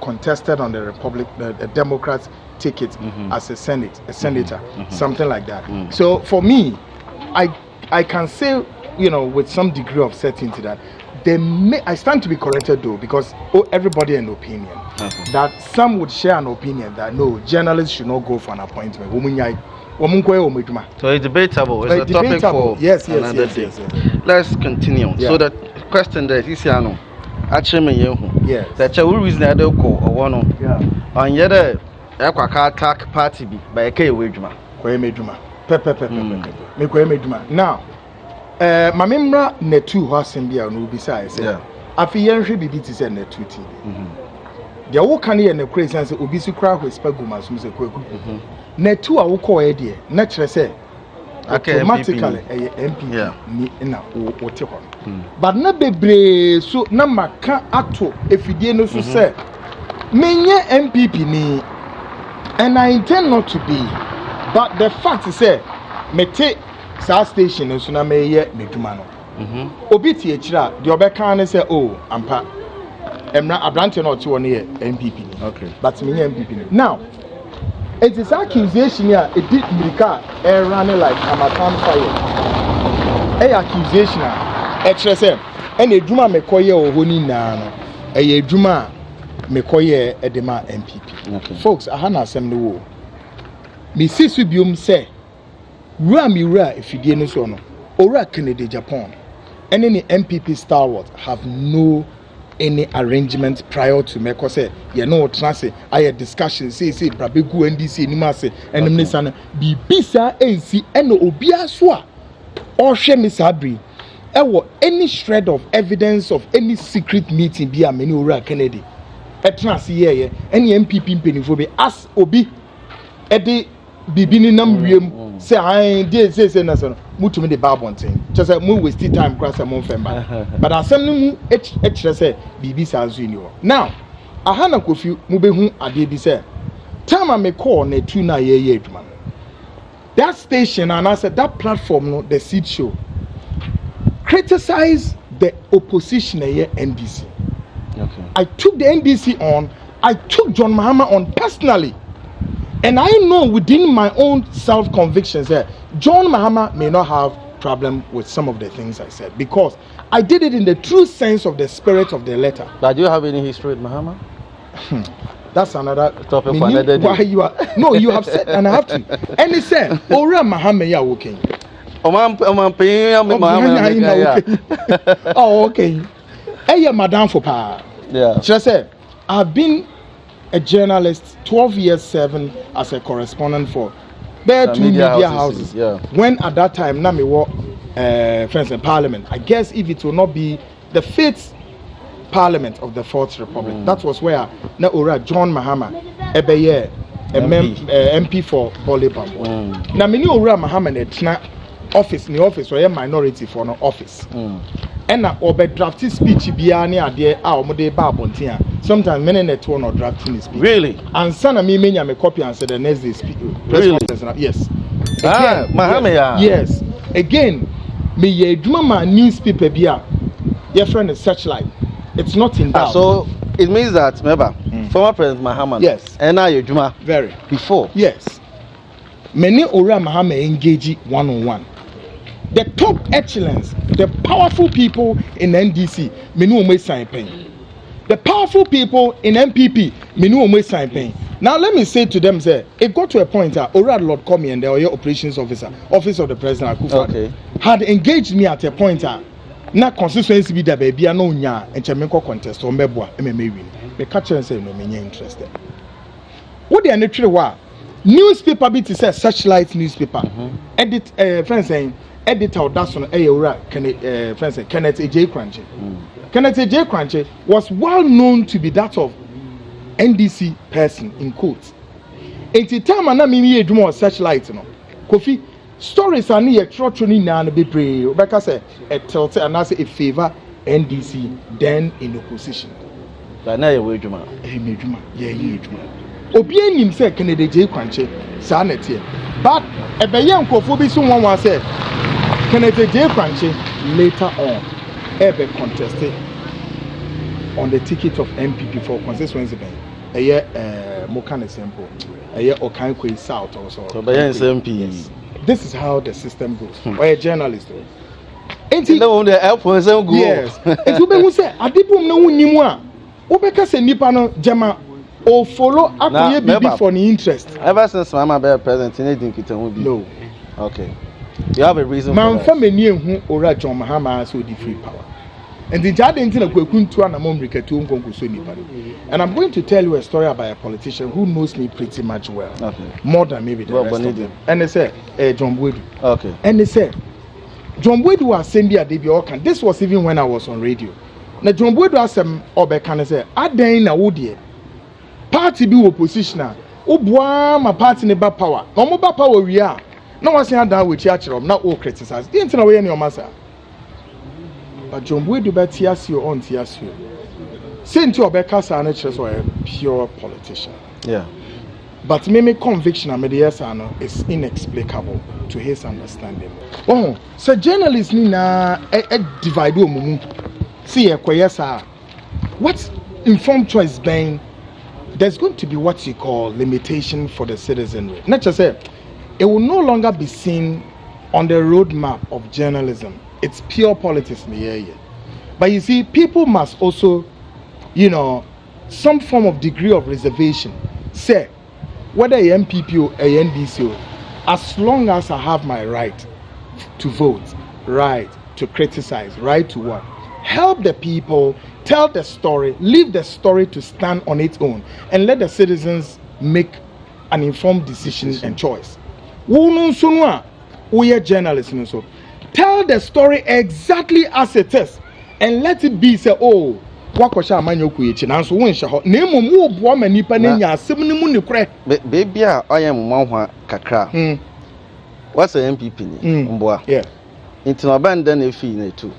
contested on the Democrats ticket as a senator, something like that. So for me, I can say, with some degree of certainty that I stand to be corrected though, because everybody has an opinion. That some would share an opinion that no, journalists should not go for an appointment. So it's debatable. It's a topic for another day. Yes. Let's continue. Yeah. So the question there is yes. That's a reason I don't call or one. On yet attack party by a K Widma. Now, my member netu Hosembia no besides. Afi yenhwe bibi ti se netu TV. Dia wo kan ye ne crazy say obi su kra ho spaguma so se kwaku. Netu a wo ko e de na kire say automatically MP ni na wo te ho. But na bebre so na maka ato efidie no so say menye MPP ni, and I intend not to be, but the fact is say mete sa station no so na meye meduma no. Obi tie kira de obeka ne say ampa emra abrante no to one here MPP ni. Okay. But me MPP ni. Now it is accusation here it did Mirika running like Amatan fire. Accusation say and eduma mekoye ohoni na no eduma mekoye edema MPP. Okay. Folks ahana asem no wo. Me sisu biom say Wura ifidie no so no Ora Kennedy Japan and any MPP stalwart have no any arrangement prior to me cause say transe I discussion say brabegu NDC anima say and minister na bibisa ensi eno obia so a ohwe misabri ewo any shred of evidence of any secret meeting bi ameni Ora Kennedy transe ye any MPP mpenifo be as obi ede bibini nam wiem say I dey say na so mutumi the babonten just say mu waste time cross am femba but asem no mu ekire say bibi sa azu ni wo now ahana kofi mu behu ade bi say time me call na tu na ye adwuma that station and I said that platform no the seed show criticize the opposition here NDC. Okay. I took the NDC on, I took John Mahama on personally. And I know within my own self-convictions that John Mahama may not have problem with some of the things I said because I did it in the true sense of the spirit of the letter. But do you have any history with Mahama? That's another topic for another day. Why you are no, you have said and I have to. And he said, Ora Mahama ya working. Oh, okay. Hey, madam for pa. Yeah. She said, I've been a journalist 12 years serving as a correspondent for two media houses. Yeah. When at that time na me work friends in parliament, I guess if it will not be the 5th parliament of the 4th republic, that was where na ora John Mahama ebeye MP for Bolibam. Na me ni ora Mahama na tena office or a minority for no office. And na obe drafting speech bia ne ade a omode ba abontia. Sometimes many net one or drafting speech. Really? And sana me menya me copy and said the next day speak. Really? Yes. Mahama. Yes. Again, me ye adwuma ma newspaper bi a your friend is Searchlight. It's not in doubt. So it means that remember former President Mahama. Yes. And now Juma. Very. Before. Yes. Many Ora Mahama engage one-on-one. The top excellence, the powerful people in NDC, many will sign pain. The powerful people in MPP, many will sign pain. Now let me say to them, say, it got to a point that Ora Lord Komi and the Oyo operations officer, office of the president, okay, had engaged me at a point that na constituency be the baby no nya and Chamenko contest or Mebwa MMA win. The catcher and say no me interested. What they are naturally wa newspaper bit is a Searchlight newspaper. Edit friends saying editor that's on Ora friends say Kenneth J. Crunchy. Kenneth J. Crunchy was well known to be that of NDC person in quotes. 80 time and I mean ye do Searchlight no. Kofi stories are near trotting now and be brave. Rebecca said, a tilt and I say a favor NDC, then in opposition. But now you're Juma. Yeah, Obian himself, Kennedy J. Crunchy, Sanet here. But a Bayan Kofobi someone was said, Kennedy J. Crunchy later on ever contested on the ticket of MPP for constituency. A year, Mokane Sempo, a year or Kankwe South also. So, Bayan MP. Yes. This is how the system goes. Or a journalist. Ain't it the airport? Yes. If you be say, Adibum no unimwa. Obeka se nipa no jama or follow akoye bibi for the interest. Ever since Mama Bear present, anything will be. No. Okay. You have a reason. Man family who ora John Mahama so the free power. And the jade into Kwaku Annan America to and I'm going to tell you a story about a politician who knows me pretty much well. Okay. More than maybe the rest of them. And they said, John Boydu. Okay. And they said, John Boydu was sending a debut organ. This was even when I was on radio. Now John Boydu was some Obekan say, I then na woodie. Party be opposition. Ubwa my party neba power. No more power we are. No one saying that with church not all criticize. The internet way in your massa. But John Boydu be tiasio on tiasio. Saying to Obeka Sanech was a pure politician. Yeah. But maybe conviction is inexplicable to his understanding. Oh, so journalists need na divide mumu. See what informed choice being there's going to be what you call limitation for the citizenry. Not just say it will no longer be seen on the roadmap of journalism. It's pure politics in the area. But you see, people must also, some form of degree of reservation. Say, whether a MPP or a NDC, as long as I have my right to vote, right to criticize, right to what, help the people, tell the story, leave the story to stand on its own, and let the citizens make an informed decision and choice. We are journalists, so tell the story exactly as it is, and let it be say, oh, wakosha amanyoku yechi nanso wonsha ho na emom wo bo ma nipa na nya asem ni mu ne kure baby a oyem mwanhwa kakra what's a MPP ni mboa yeah into no band na efi na tu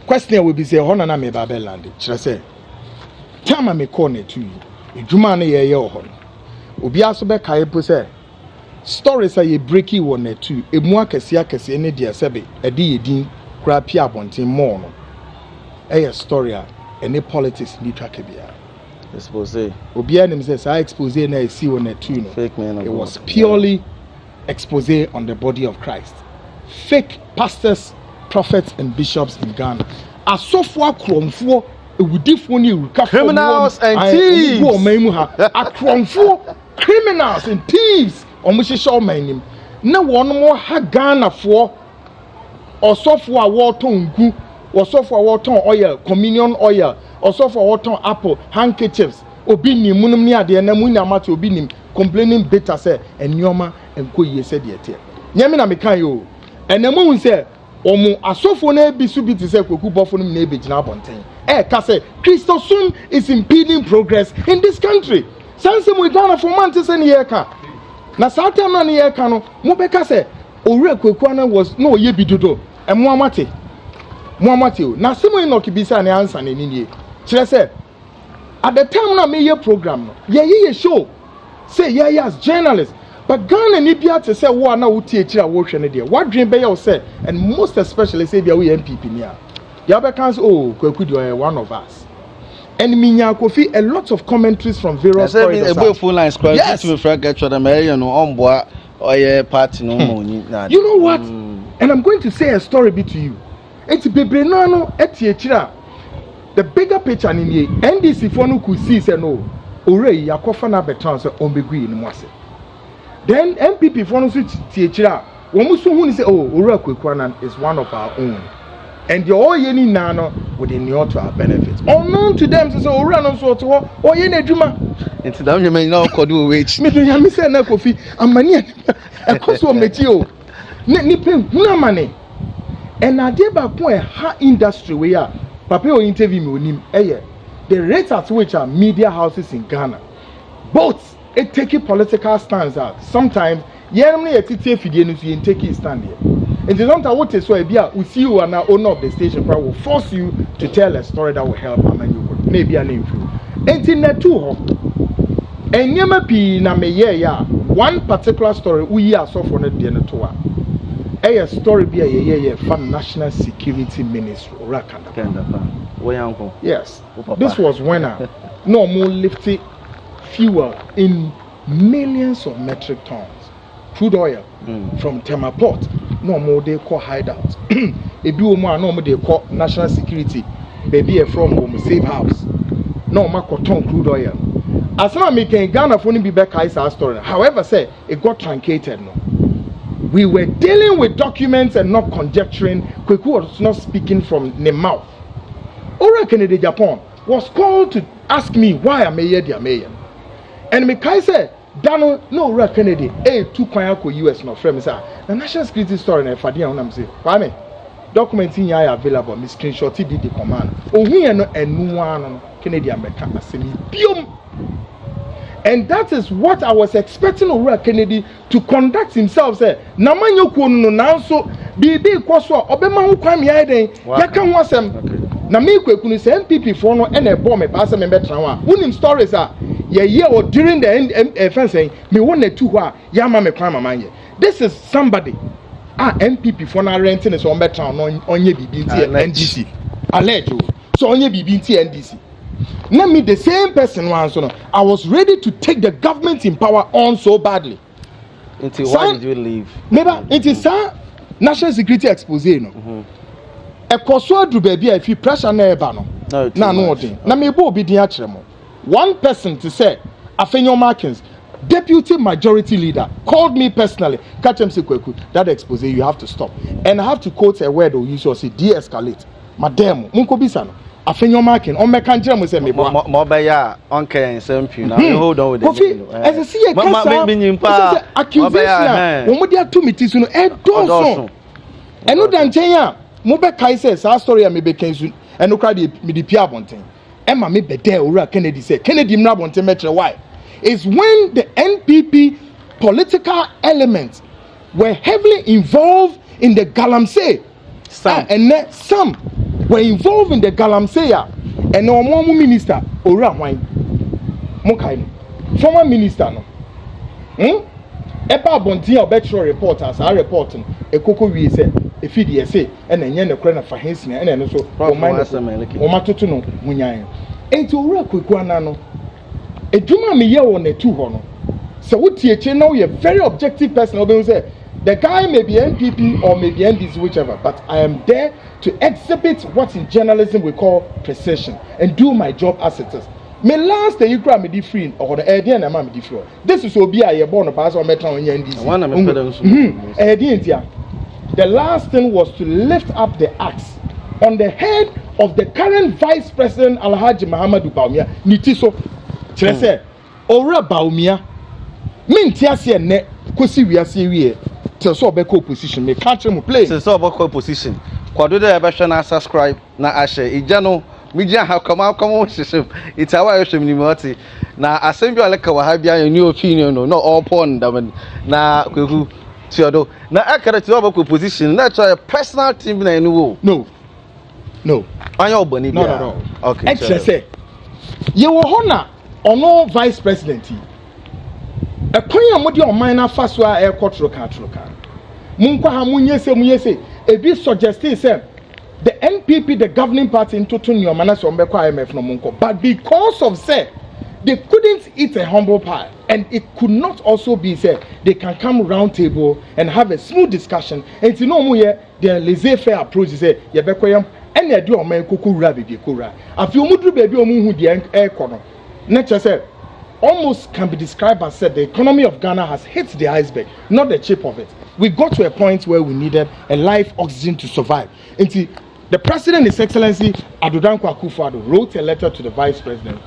question will be say ho na me Babelland kire say tama me call na tu edwuma na ye ho obi aso be kai po say stories are ye breaky one na tu emu akese ne dia sebe e de yedin kura pia bonten mo no a story any politics ni track bia expose obi anim says I expose na see on a tune fake man it was purely expose on the body of Christ fake pastors prophets and bishops in Ghana asofo akromfo ewudifo ni ruka criminals and thieves akromfo criminals and thieves omuhihye omanim na wono mo ha Ghana fo osofo a woton ngu osofo a woton oil communion oil osofo a woton apple handkerchiefs obi ni munum ni ade na mu nyamate obi nim complaining bitter say enioma enko yie se de ete nyame na mekan yo enemu hu say omu asofo na bi su bi te say Kwaku bofo no na ebegina abonten ka say Christosum is impeding progress in this country sanse mu Ghana for man te say ne ye ka na satan na ne ye ka no mu be ka say owura Kwaku Annan was no ye bidodo emu amate na simo ino kibisa ne answer ne nie kire say at the time na me ye program no ye show say ye as journalists But Ghana ni bia to say wo na wuti echira wo hwe ne de. What dream be you say and most especially say bia we MPP ni a. The other can say oh Kwaku you one of us. And Minya Kofi a lot of commentaries from various corridors. A phone lines yes. To me frag each other me you know on boa or party no mo ni. You know what? And I'm going to say a story bit to you. It's bebre no eti echira. The bigger picture in here NDC for no could see say no. Ore yakofa na betan say ombegu ni mo ase. Then MPP for no so tiechira. Womu so hu ni say oh Ore Kwaku Annan is one of our own. And the all yeni nano would inure to our benefits. Unknown to them, so Ore no so to or yeni juma. Into them you may now could do wait. Me say na kofi amani e koso metio. Ni pen huna mane. And na dey back point ha industry we are. Papa o interview me onim the rate at which are media houses in Ghana. Both it take a political stance out. Sometimes yen me etiti fidie no so yen take a stand here. And the sometimes what is so bia we see you and owner of the station will force you to tell a story that will help Amanyuko. Maybe an influence. And in the two and nyama pi na me ya one particular story we are so for the end to a story be a from National Security Ministry or yes. This was when no more lifted fuel in millions of metric tons. Crude oil from Tema Port. No more they call hideouts. A do more no more they call national security. Baby a from home safe house. No more cotton crude oil. As long as me can Ghana for be back our story. However, say it got truncated no. We were dealing with documents and not conjecturing. Kwaku was not speaking from the mouth. Ore Kennedy Japan was called to ask me why I'm here, dear mayor. And me kai said, Dano, no Ore Kennedy, two Kwayako US no friend, the national security story and Fadia on say, why me? Documents in here available, me screenshot did the command. Oh, here no and no one Kennedy America assembly. And that is what I was expecting Ore Kennedy to conduct himself. Say, Namanyo Kuno now so Bibi Kwaso, Obema who crime yiden, Yakan wasem. Nami Kwaku say MPP for no and a bomb a pass member trauma. Winning stories are ye or during the end fencing, me one two Yama me crime among. This is somebody. MPP for now renting is on better on ye BBT and NDC. Alleged. So on ye BBT and NDC. Let me the same person once. I was ready to take the government in power on so badly. Until why did you leave? Maybe it is national security expose. No. A coso do baby if you pressure na no. No. Na me bo be one person to say Afenyo Markins, deputy majority leader, called me personally. Catch him say Kwaku, that expose you have to stop. And I have to quote a word or use or say de-escalate. Madam, Munko Bisano. Afenyo Markin on mekanjira mo se me bo mo be ya on kan sampu na hold on with the as I see a accusation wo mo dia to meti no e don eno dan chen a mo be kai say sa story a me be kan su eno kra de me di pia bonten e ma me be there Ore Kennedy say Kennedy mra bonten metre why is when the NPP political elements were heavily involved in the Galamsey some were involved in the Galamsey and no more minister Ore Hwan Mokai former minister no eba bontin obetro reporters are reporting ekoko wie say efidi say and enye ne kora na fahensina and eno so o matoto no munyan enti Ore Kwaku Annan no eduma me ye won na tu ho no so wotieche now you very objective person obe say the guy may be NPP or may be NDC, whichever, but I am there to exhibit what in journalism we call precision and do my job as it is. Me last day you grab me free or the idea and I'm free. This is Obi I born a pass on Metro on NDC. The last thing was to lift up the axe on the head of the current Vice President Alhaji Muhammadu Bawumia. Nitiso, say, Ore Bawumia, mintiasi ne kosi wiase wie. So beko position me catch him play so beko position kwado dey be na subscribe na ashare ijano media ha come system it's our system ni moti na assembly aleka wa ha bia new opinion no all porn na Kwaku tiodo na akara ti beko position na try personal team na enu no anya obani bia no okay extra say ye wo ho na ono vice president a coin modi on minor fast wa air troka munko ha munyese e bi suggesting say the NPP the governing party into your manas on beko IMF no munko, but because of say they couldn't eat a humble pie, and it could not also be said they can come round table and have a smooth discussion. And to know more, their laissez-faire approach is say, "Yebekoyam, and they do a man kukura baby kura." A few mudru baby omu the air corner. Nature said, almost can be described as said the economy of Ghana has hit the iceberg, not the tip of it. We got to a point where we needed a live oxygen to survive. Until the president, His Excellency Kwaku Annan, wrote a letter to the vice president,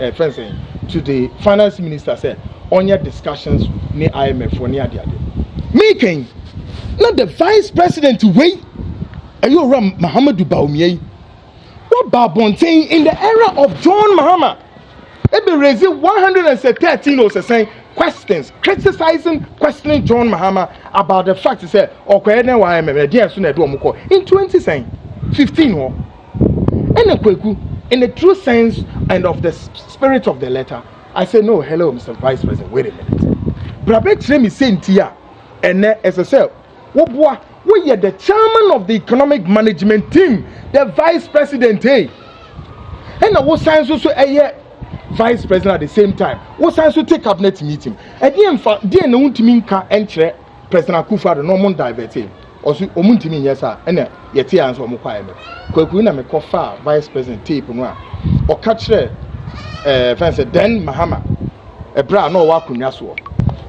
to the finance minister, said, on your discussions near IMF for near the other. Making not the vice president to wait. Are you around Muhammadu Baumie? What Babontain in the era of John Mahama? It be raising 113 or saying questions, questioning John Mahama about the fact he said, okay, now I am in 2015 and a Kwaku, in the true sense and of the spirit of the letter, I say, no, hello, Mr. Vice President, wait a minute. Brabet me saying tia, and as I said, we are the chairman of the economic management team, the vice president, hey. And I was saying also a vice president at the same time. What science to take cabinet meeting? And the no Timinka enter President Akufo-Addo no mon divert. Also, Omuntimi, yes, sir, and yet he answer Mukwame. Kwaku me kofa vice president tape no or catch fence then Mahama a bra no wakunya so.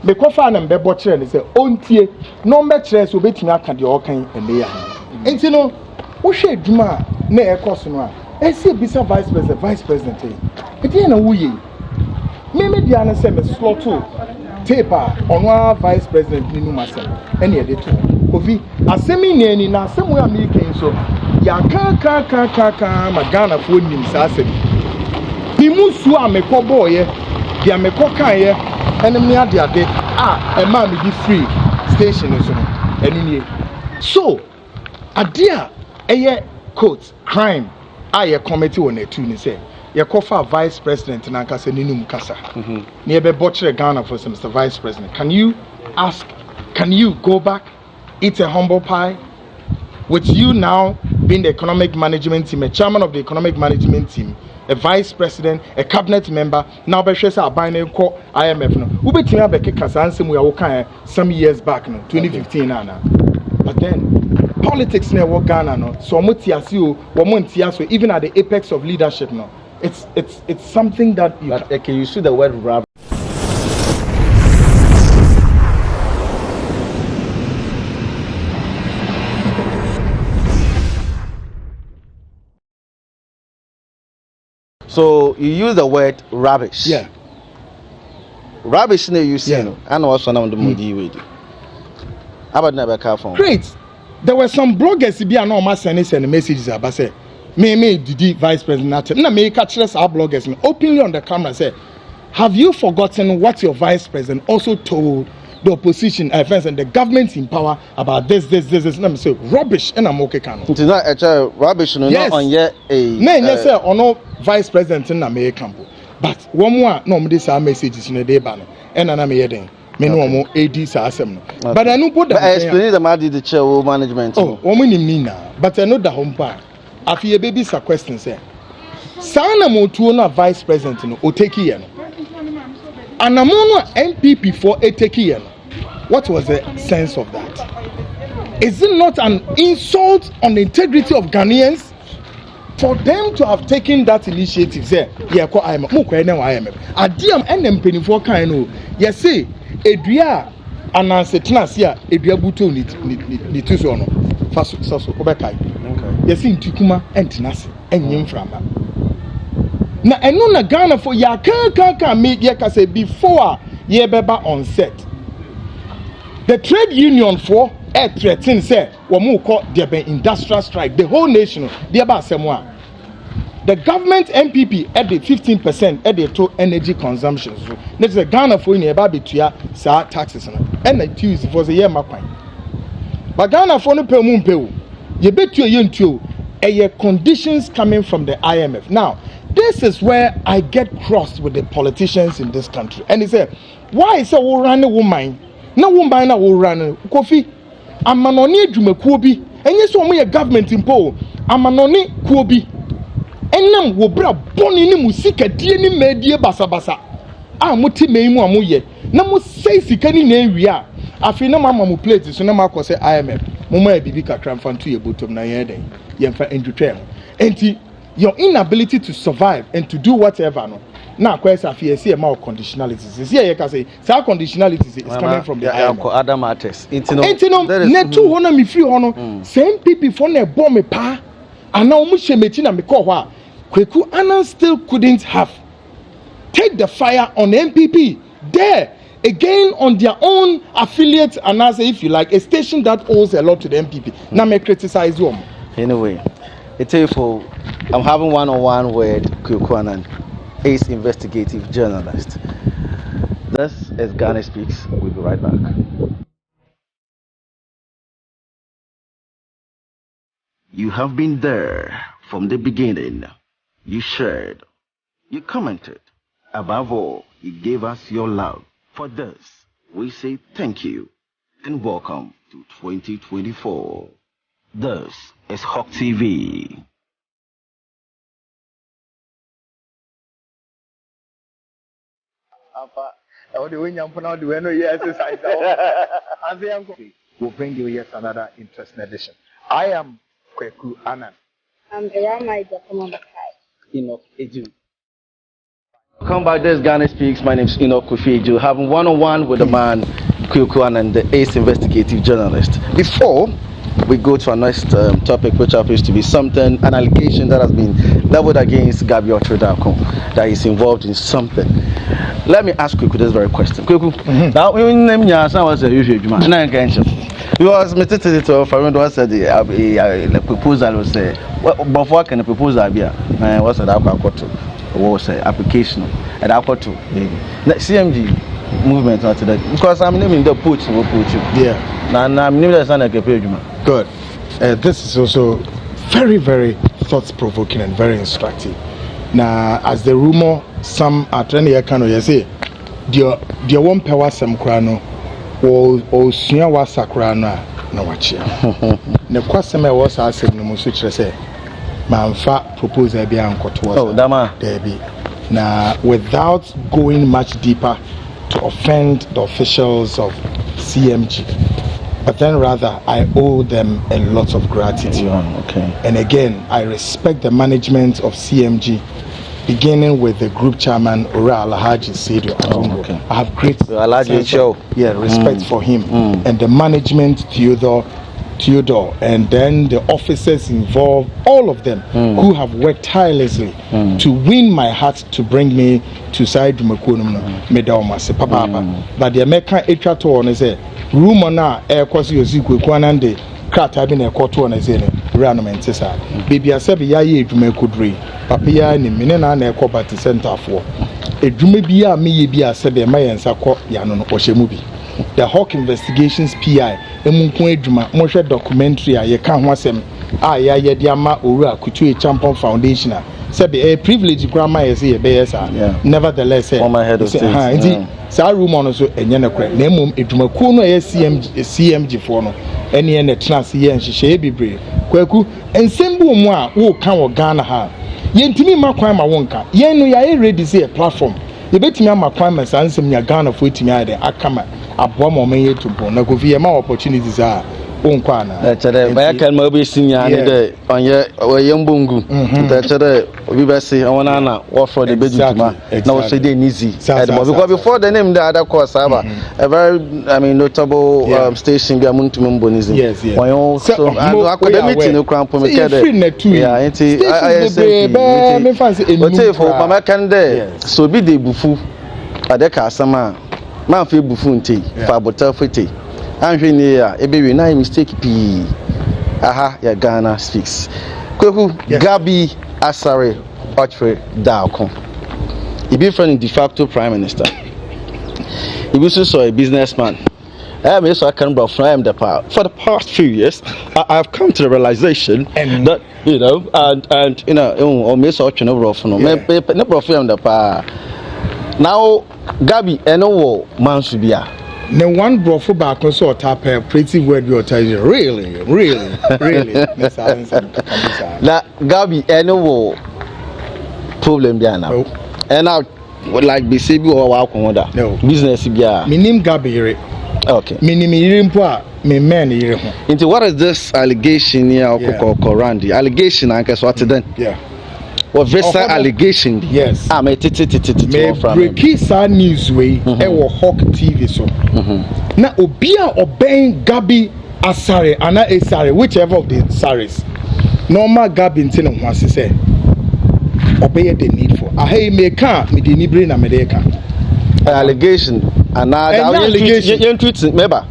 Me kofa na mbebo kire ne say ontie no mbekire so betimi aka de okan ene ya. Enti no wo hwe adwuma na ekoso no a esi bisa vice president eti na wuye me dia na say me slot tape onwa vice president ni numa say ene e de to kofi asemi ni ani na asemu ya me ken so ya ka magana fo nim sa asemi bi musu a me ko boye dia me ko kan ye ene me ade e ma me di free station so no enu nie so ade a eye quote crime a committee on a two ni say ye kofa vice president na nkasa ninum kasa ni ebe botchere Ghana for Mr. Vice President, can you go back, eat a humble pie with you now being the economic management team, a chairman of the economic management team, a vice president, a cabinet member, now be sure say abine ko IMF no we betimi abeke kasa ansem we wokan some years back no 2015 na but then politics na wo Ghana no so motiasi o wo montiaso even at the apex of leadership no it's something that you see the word rap. So you use the word rubbish. Yeah. Rubbish ne you see yeah. no. I know what's on the moody way. About never car phone. Great. There were some bloggers be an almost sending messages about say me Didi vice president na me catch us our bloggers openly on the camera say, have you forgotten what your vice president also told the opposition friends and the government in power about this let me say rubbish and I'm okay can it is not a rubbish no yes. Not on yet a yes sir or no vice president in America but one more no me this messages in the day ban and na me yeden me no mo AD sa asem no but I no put that explain the matter the chair management oh woman ni na but I know the home part afi e baby sa question say sana mo tuo na vice president no o take here no anamono NPP for a take here no what was the sense of that? Is it not an insult on the integrity of Ghanaians for them to have taken that initiative? Say, yeah, ko IMF, mo kwa na IMF. Adiam enem penifo kan no. Yes say, edua ananse tenase a edua buto ni tuso no. Faso so obekai. Okay. Yes intikuma entenase enyem frama. Na eno na Ghana for ya kan me ye ka say before ye beba on set. The trade union for air threatening say we call there be industrial strike the whole nation there ba semwa the government MPP at the 15% at the total energy consumption so next the Ghana for in eba betua sa taxes no and the Tuesday for the year makwan but Ghana for no pay mu pay o ye betua ye ntuo conditions coming from the IMF now this is where I get crossed with the politicians in this country. And he said, why is a run a woman? No woman will run coffee. I'm an only Jumakubi. And yes, one government in Poe. I'm an only Kubi. And now will bra bonny musika dieni media basa basa. Muti meimu amuye. Namu say sikani area. Afi na mama mu plate so na mako say IMF. Mama e bibi kakra mfa to ye bottom na ye den. Ye mfa entwetwe. Enti your inability to survive and to do whatever no. Now question afi e ma conditionalities. See ye can say conditionalities is coming from the IMF. Other matters. Enti no netu ho na me free ho no. Same people for na bomb me pa. Ana omu shemeti na me call ho a Kwaku Annan still couldn't have take the fire on MPP there again on their own affiliate and as if you like a station that owes a lot to the MPP. Now me criticize you. Anyway, it's for I'm having one-on-one with Kwaku Annan, ace investigative journalist. This is Ghana Speaks. We'll be right back. You have been there from the beginning. You shared, you commented. Above all, you gave us your love. For this, we say thank you and welcome to 2024. This is Hawk TV. We'll bring you yet another interesting edition. I am Kwaku Annan. I'm Rama Jacob. Enoch Eju. Come back, this Ghana Speaks. My name is Enoch Eju. Having one-on-one with the man Kwaku Annan, the ace investigative journalist. Before we go to our next topic, which happens to be an allegation that has been leveled against Gabby Asare Darko, that is involved in something. Let me ask Kwaku this very question. Kwaku, now when name Yasa was a usual man, and I can't. Because Mr. Tito, Farendo said the proposal was but what can a proposal be? What's that? Was application and CMG movement not today because I'm naming the put will put you. Yeah. Now I'm naming the page. Good. This is also very, very thought-provoking and very instructive. Now, as the rumor, some are trying to kind of say, the one power some crano or senior was sacrana no watch. The question was asking the Musuch say, Manfa proposal be uncle. Oh, Dama. Debbie. Now, without going much deeper to offend the officials of CMG, but then rather I owe them a lot of gratitude. Okay. And again, I respect the management of CMG, beginning with the group chairman Ora Alhaji Saidu Adungo. Okay. I have great respect for him and the management Theodore, and then the officers involved, all of them who have worked tirelessly to win my heart to bring me to Side Makunum Medalma Papa. But the American Etrato on is a rumor now, air quasi Kwaku Annan de Crat having a quarter on a zene, Ranum Tessa. Baby Asabi Yaye Jumekudri, Papia and Minena and Equabati Center for a Jumebia me be a Sabi Mayan Sako Yanon Oshemubi. The Hawk Investigations PI, Emunkwe Moshe documentary, ye can't want them. Ya Diama Ura Kutu Champion Foundation. Sabi a privilege grandma is here, nevertheless, on my head of state. Sa room on also a Yanakre, Nemum, Edmakuno, CMG for no, any and a trans here and she be brave. Kwaku, and Sembu Moa, who can Ghana ha. Yen to me, my crime, I won't come. Yen, we are ready to see a platform. You bet me, my crime, and some Ghana for it, me, I come aboa mo me to bon na go via ma opportunities are onkwana chere ba kan ma obi sinya ne de onye oyembungu chere obi be say wona na what for the bedutuma na we say dey easy because before the name the other course aba a very notable station bi amuntum mbonizi won so academic no crampo me kede enti I say me fancy enu for mama kan de so bi de bufu adeka asama man fe bufunte fa bota fete anhwe ne ya ebewe na mistake pi aha ya Ghana Speaks. Kwaku, Gabby Asare Otchere Darko, he be friend de facto prime minister, he be also a businessman, I mean, so I can bro from the part. For the past few years, I've come to the realization that and you know, or me so no bro from no bro from the part. Now, Gabby, no man should be a. No one brought for back on sort of a pretty word you're telling you. Really. That Gabby, no problem there now. And I would like be say or walk on that. No business be a. My name Gabby. Okay. My name me man into what is this allegation here or Randy? Allegation I guess what then? Yeah. What visa allegation? Yes. I'm a breaking sad news way e Hawk TV so. Na obia obeying Gabby Asare Otchere, whichever of the Sares. Normal Gabby ntin ho ase say obey the need for. Ahai me can me the nibre na me dey ka. Allegation and allegation. You tweet member.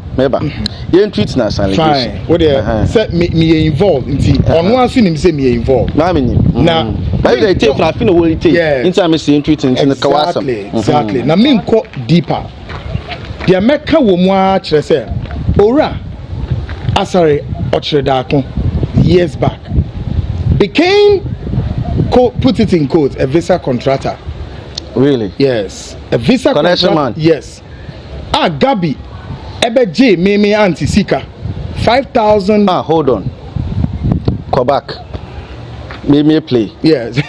You tweet na allegation. Fine. What they say me involved nti ono aso nim say me involved. Na me ni. Na they take na feel only take. Anytime me see tweet nti na kawasam. Exactly. Na me nko deeper. Dia meka wo mu a kire say Ora Asare Otchere Darko years back became put it in quotes a visa contractor. Really? Yes. A visa connection contract. Man. Yes. Gabby ebe J me anti sika 5,000. Hold on. Go back. Me play. Yes.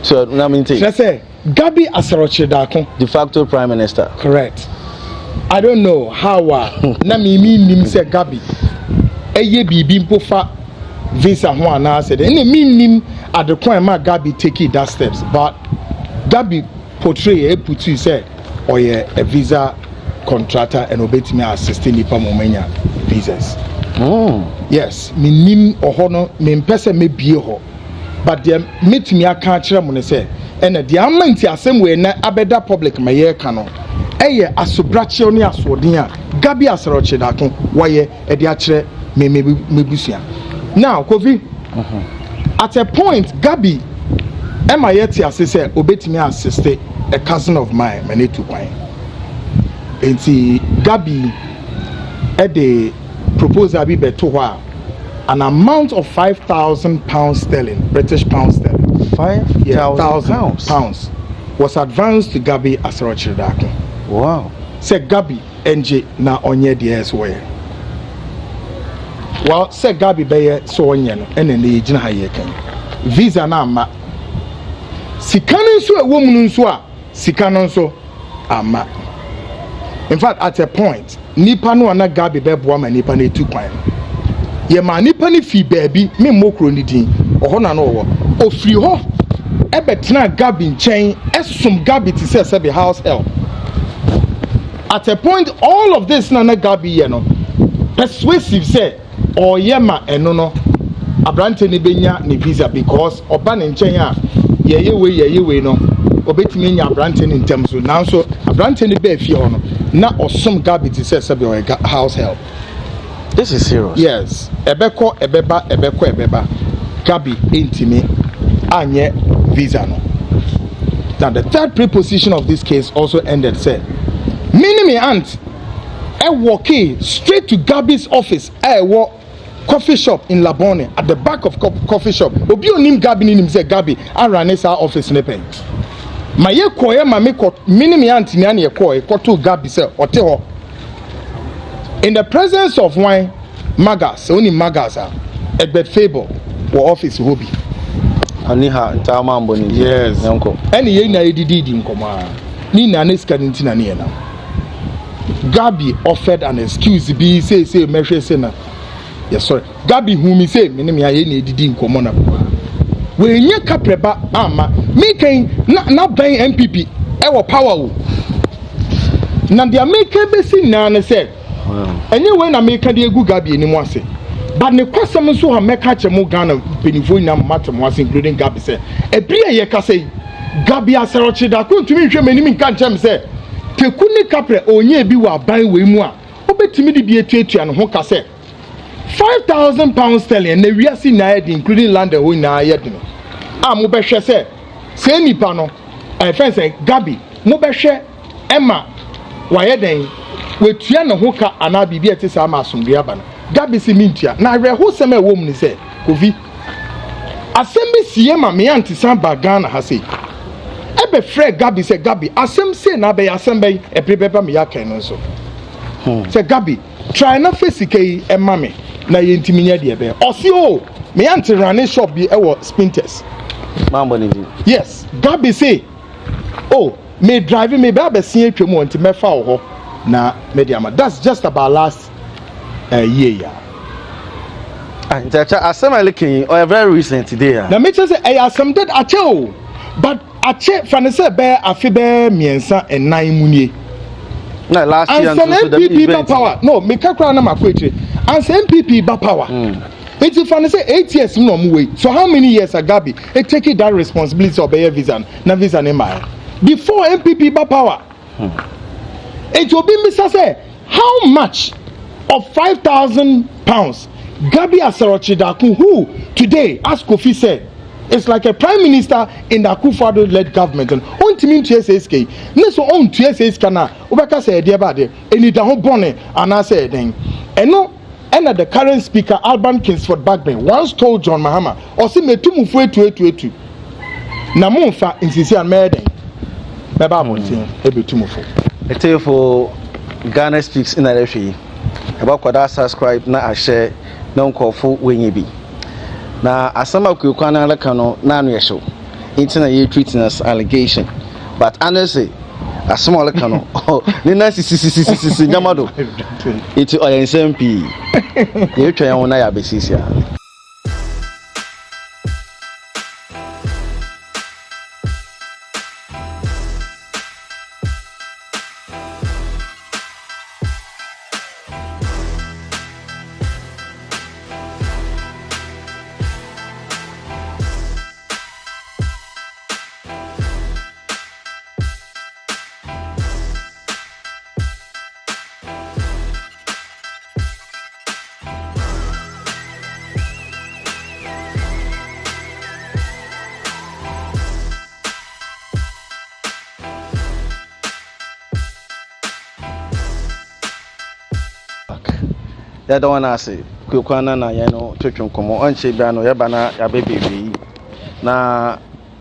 So now me take. Let's say Gabby Asare Otchere Darko, de facto prime minister. Correct. I don't know how na me nim say Gabby eye bibi mpofa visa ho ana say dey me nim at the point ma Gabby take that steps, but Gabby portray put you say a visa contractor and obetimi assisting nipa momenya visas. Yes, me nim oho no me mpese me bie ho, but dem metimi aka kire mo ne say and the amount asem we na abeda public ma ye ka no eye asobrache oni asodin a Gabby Asare Otchere Darko waye e de akire me busua. Now Kofi, at a point Gabby Emma yeti assist obetimi assist a cousin of mine mane to kwan enti Gabby the proposal be beto ho an amount of 5,000 pounds sterling, British pounds sterling. 5,000 pounds was advanced to Gabby Asare Otchere Darko. Wow. Say Gabby NJ na onye DS way. Well, say Gabby beye so onye no ene na ejina ha ye kan. Visa na ama. Sika no nso a womu nso a sika no nso ama. In fact, at a point, nipa no na Gabby be boa ma nipa na etu kwan. Ye ma nipa ni fi baabi me mokro ni din. Oho na no wo. Ofiri ho ebetena Gabby nchen esum Gabby ti say be house help. At a point, all of this na Gabby ye no persuasive say or yema eno no abrante ni benya ni visa because oba ne nchen a ye we no obetimi nya abrante ni ntem so now so abrante ni be fie ho no na osom Gabby ti say be house help. This is serious. Yes. Ebeko ebeba Gabby intimi anye visa no. Now the third preposition of this case also ended say me aunt walk straight to Gabby's office. Walk coffee shop in Labone at the back of coffee shop. Obi onim Gabby ni say Gabby and run his office in the pen. My ye koye ma me aunt ni ane koye to Gabby say ote in the presence of wine magas only magas Egbert Fable or office hobby. Ani ha tama mboni. Yes. Yanko. Any ye na edidi nkoma. Ni na neska ntina ni na. Gabby offered an excuse be say measure say na. Yes sorry. Gabby who me say me me aye na edidi nkomo na. We nye kapreba ama me kan na ban MPP e wo power wo. Na dia me kan be si na ne say enye we na me kan de egu Gabby enimu ase. But ne kwasem so ha meka chemu Ghana benifo na matem ase including Gabby say ebia ye ka say Gabby Asare Otchere Darko ntumi hwe manim nka nchem say tekuni kapre onye bi wa ban we mu a obetimi de bi etuatua ne ho ka say 5,000 pounds sterling na wiase na yed including land ho na yed no a mo be hwe say nipa no friend say Gabby mo be hwe ema wa yeden wetua ne ho ka ana bibia te sa ma asomdwe aba no Gabby si mintia na re ho sema e wo mu ni se kovi asem bi sie ma me antisan ba Ghana ha sei ebe frɛ Gabby say Gabby asem say na be asem be e prepare me ya kan no so say Gabby try na face kai e ma me na ye ntimi nya de be o si o me anti running shop bi e wo Spinters mambo ni yes Gabby say oh me driving me ba see atwam on ti me fa wo ho na mediama that's just about last year Ntacha asema looking or very recent today na me say I asem that ache but ache fanese be afi be miensa enan munie na last year and some MPP ba power no me kakra na makwetre and some MPP ba power it's fanese 8 years no mo wait so how many years Gabby it take that responsibility of be visa na visa ne ma before MPP ba power it will be Mr. say how much of £5,000 Gabby Asare Otchere Darko, who today as Kofi said is like a prime minister in the Akufo-Addo-led government and on team TSSK neso on TSSK na obeka say dey ba dey eni da ho bone ana say den eno and the current speaker Alban Kingsford Bagbin once told John Mahama o say metumufo etu na monfa insisi an meden beba abontin ebetumufo Ete for Ghana Speaks in RFE. About kwada subscribe na share na nkofo wenye bi. Na asama Kwaku Annan leka no na anu yesho. Inti na ye treating as allegation. But honestly, asama leka no ni na sisi nyamado. Iti oyensem pi. Ye twa yan na ya besisi a. Ya don't wanna say Kwaku Annan na ya no twetwe nkomo onche bia no ya bana ya bebebi na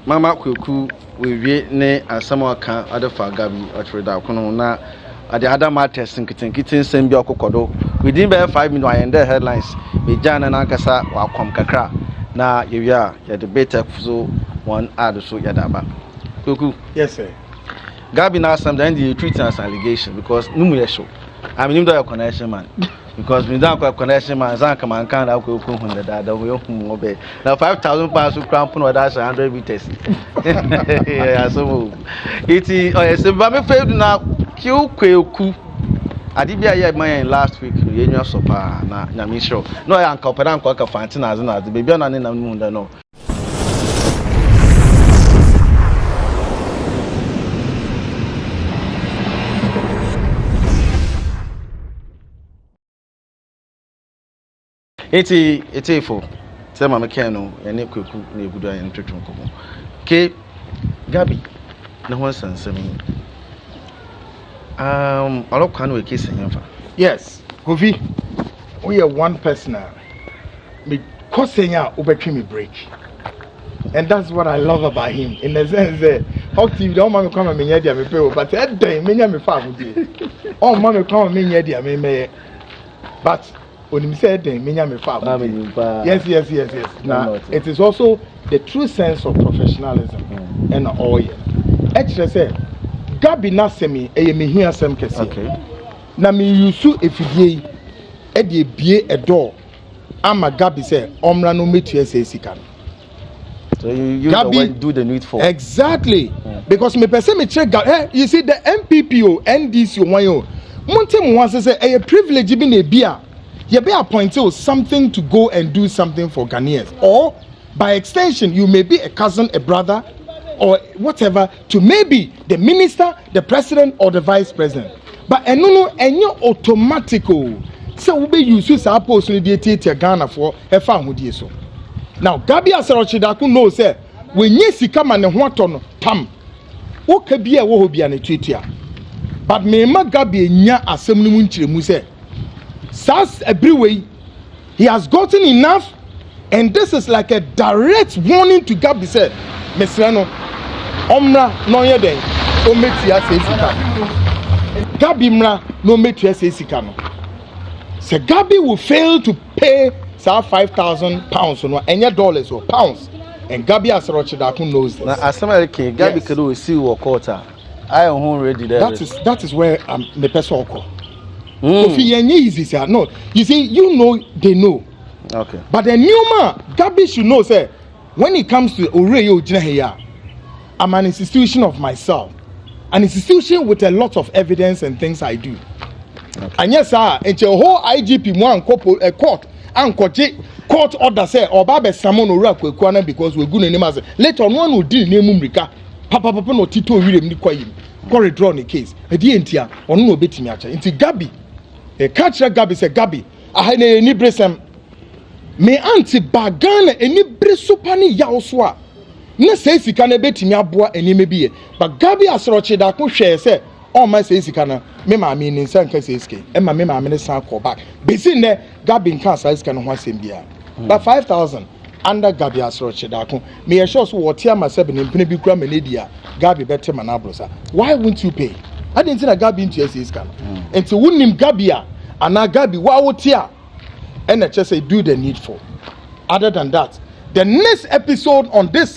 mama Kwaku we ne asama aka adefa Gabby Asare Darko no na ade other matters nkitin sembi okokodo within by 5 minutes I end the headlines be jana na kasa wa kwam kakra na yewia ya debate so one add so ya daba Kwaku yes sir Gabby na some then the treat as allegation because numu ye show I mean him do your connection man because we don't have connection man zanka man kan da ko ko hun da we hu obe na £5,000 to cramp no that's 100 meters yeah so iti o yes ba me failed na Kwaku adibia ye man last week ye nwa sopa na nyame show no ya anka opera anka ka fanti na azina de baby na ne na mu da no Iti for say mama Keno ene Kwaku na egudu ayen twetwe nkomo ke Gabby na ho sansemi alokwa na we case nyamfa yes Kofi we are one person me kosenya obetwe me break and that's what I love about him in the sense that how TV don't want me come me nya dia me pay but that day me nya me fa agudi oh mama come me nya dia me but when you say then me nya me fa yes now it is also the true sense of professionalism and all yeah actually say Gabby na semi e me hu asem kese okay na me yusu efidie e de bie edo ama Gabby say omra no metu ese sika no so you Gabby, do the needful exactly because me person me check hey you see the MPPO NDC one yo montem wan say a privilege bi na bia you be appointed something to go and do something for Ghanaians or by extension you may be a cousin a brother or whatever to maybe the minister the president or the vice president but enno enyo automatical so we be use sa post ni dey tie Ghana for e fa hodie so now Gabby Asare Otchere Darko know say when ye sika ma ne ho ato no tam wo ka bia wo ho bia na tuatua but me ma Gabby nya asem no mu nkyeremu say sas everywhere he has gotten enough, and this is like a direct warning to Gabby said mesra no omra no ye den o metia say sika Gabby mra no metia say sika no say Gabby will fail to pay sa £5,000 no any dollars or pounds, and Gabby Asare Otchere Darko knows this. Na Asare Gabby could do see what quarter. I am home ready there. That is where the person call. No, you see, you know they know. Okay. But the new man, Gabby should know, say, when it comes to Oreyo Jinaheya, I'm an institution of myself, an institution with a lot of evidence and things I do. Okay. And yes, sir, and your whole IGP one a court and court order say or Baba Samon or Kwaku because we're good in the later on one who did name Mumrika, Papa no Tito William Nikwayim, Corey drawn a case, a DNTia, or no betting match. Into Gabby, a catcher Gabby said, Gabby, I had any bresem. Me anti bagana any bresupani yaoswa. Ne say sika na betimi aboa eni mebie. But Gabby Asare Otchere Darko share say all my say sika na me ma me ni nsan ka say sika. E ma me ma me san call back. Besi ne Gabby nkan say sika no ho asem bia. But 5,000 under Gabby Asare Otchere Darko. Me sure so what tia myself in mpene bi kura me dia. Gabby better man abrosa. Why won't you pay? I didn't think Gabby into say sika. Enti wunnim Gabby a ana Gabby wa wotia. And I just say do the needful. Other than that, the next episode on this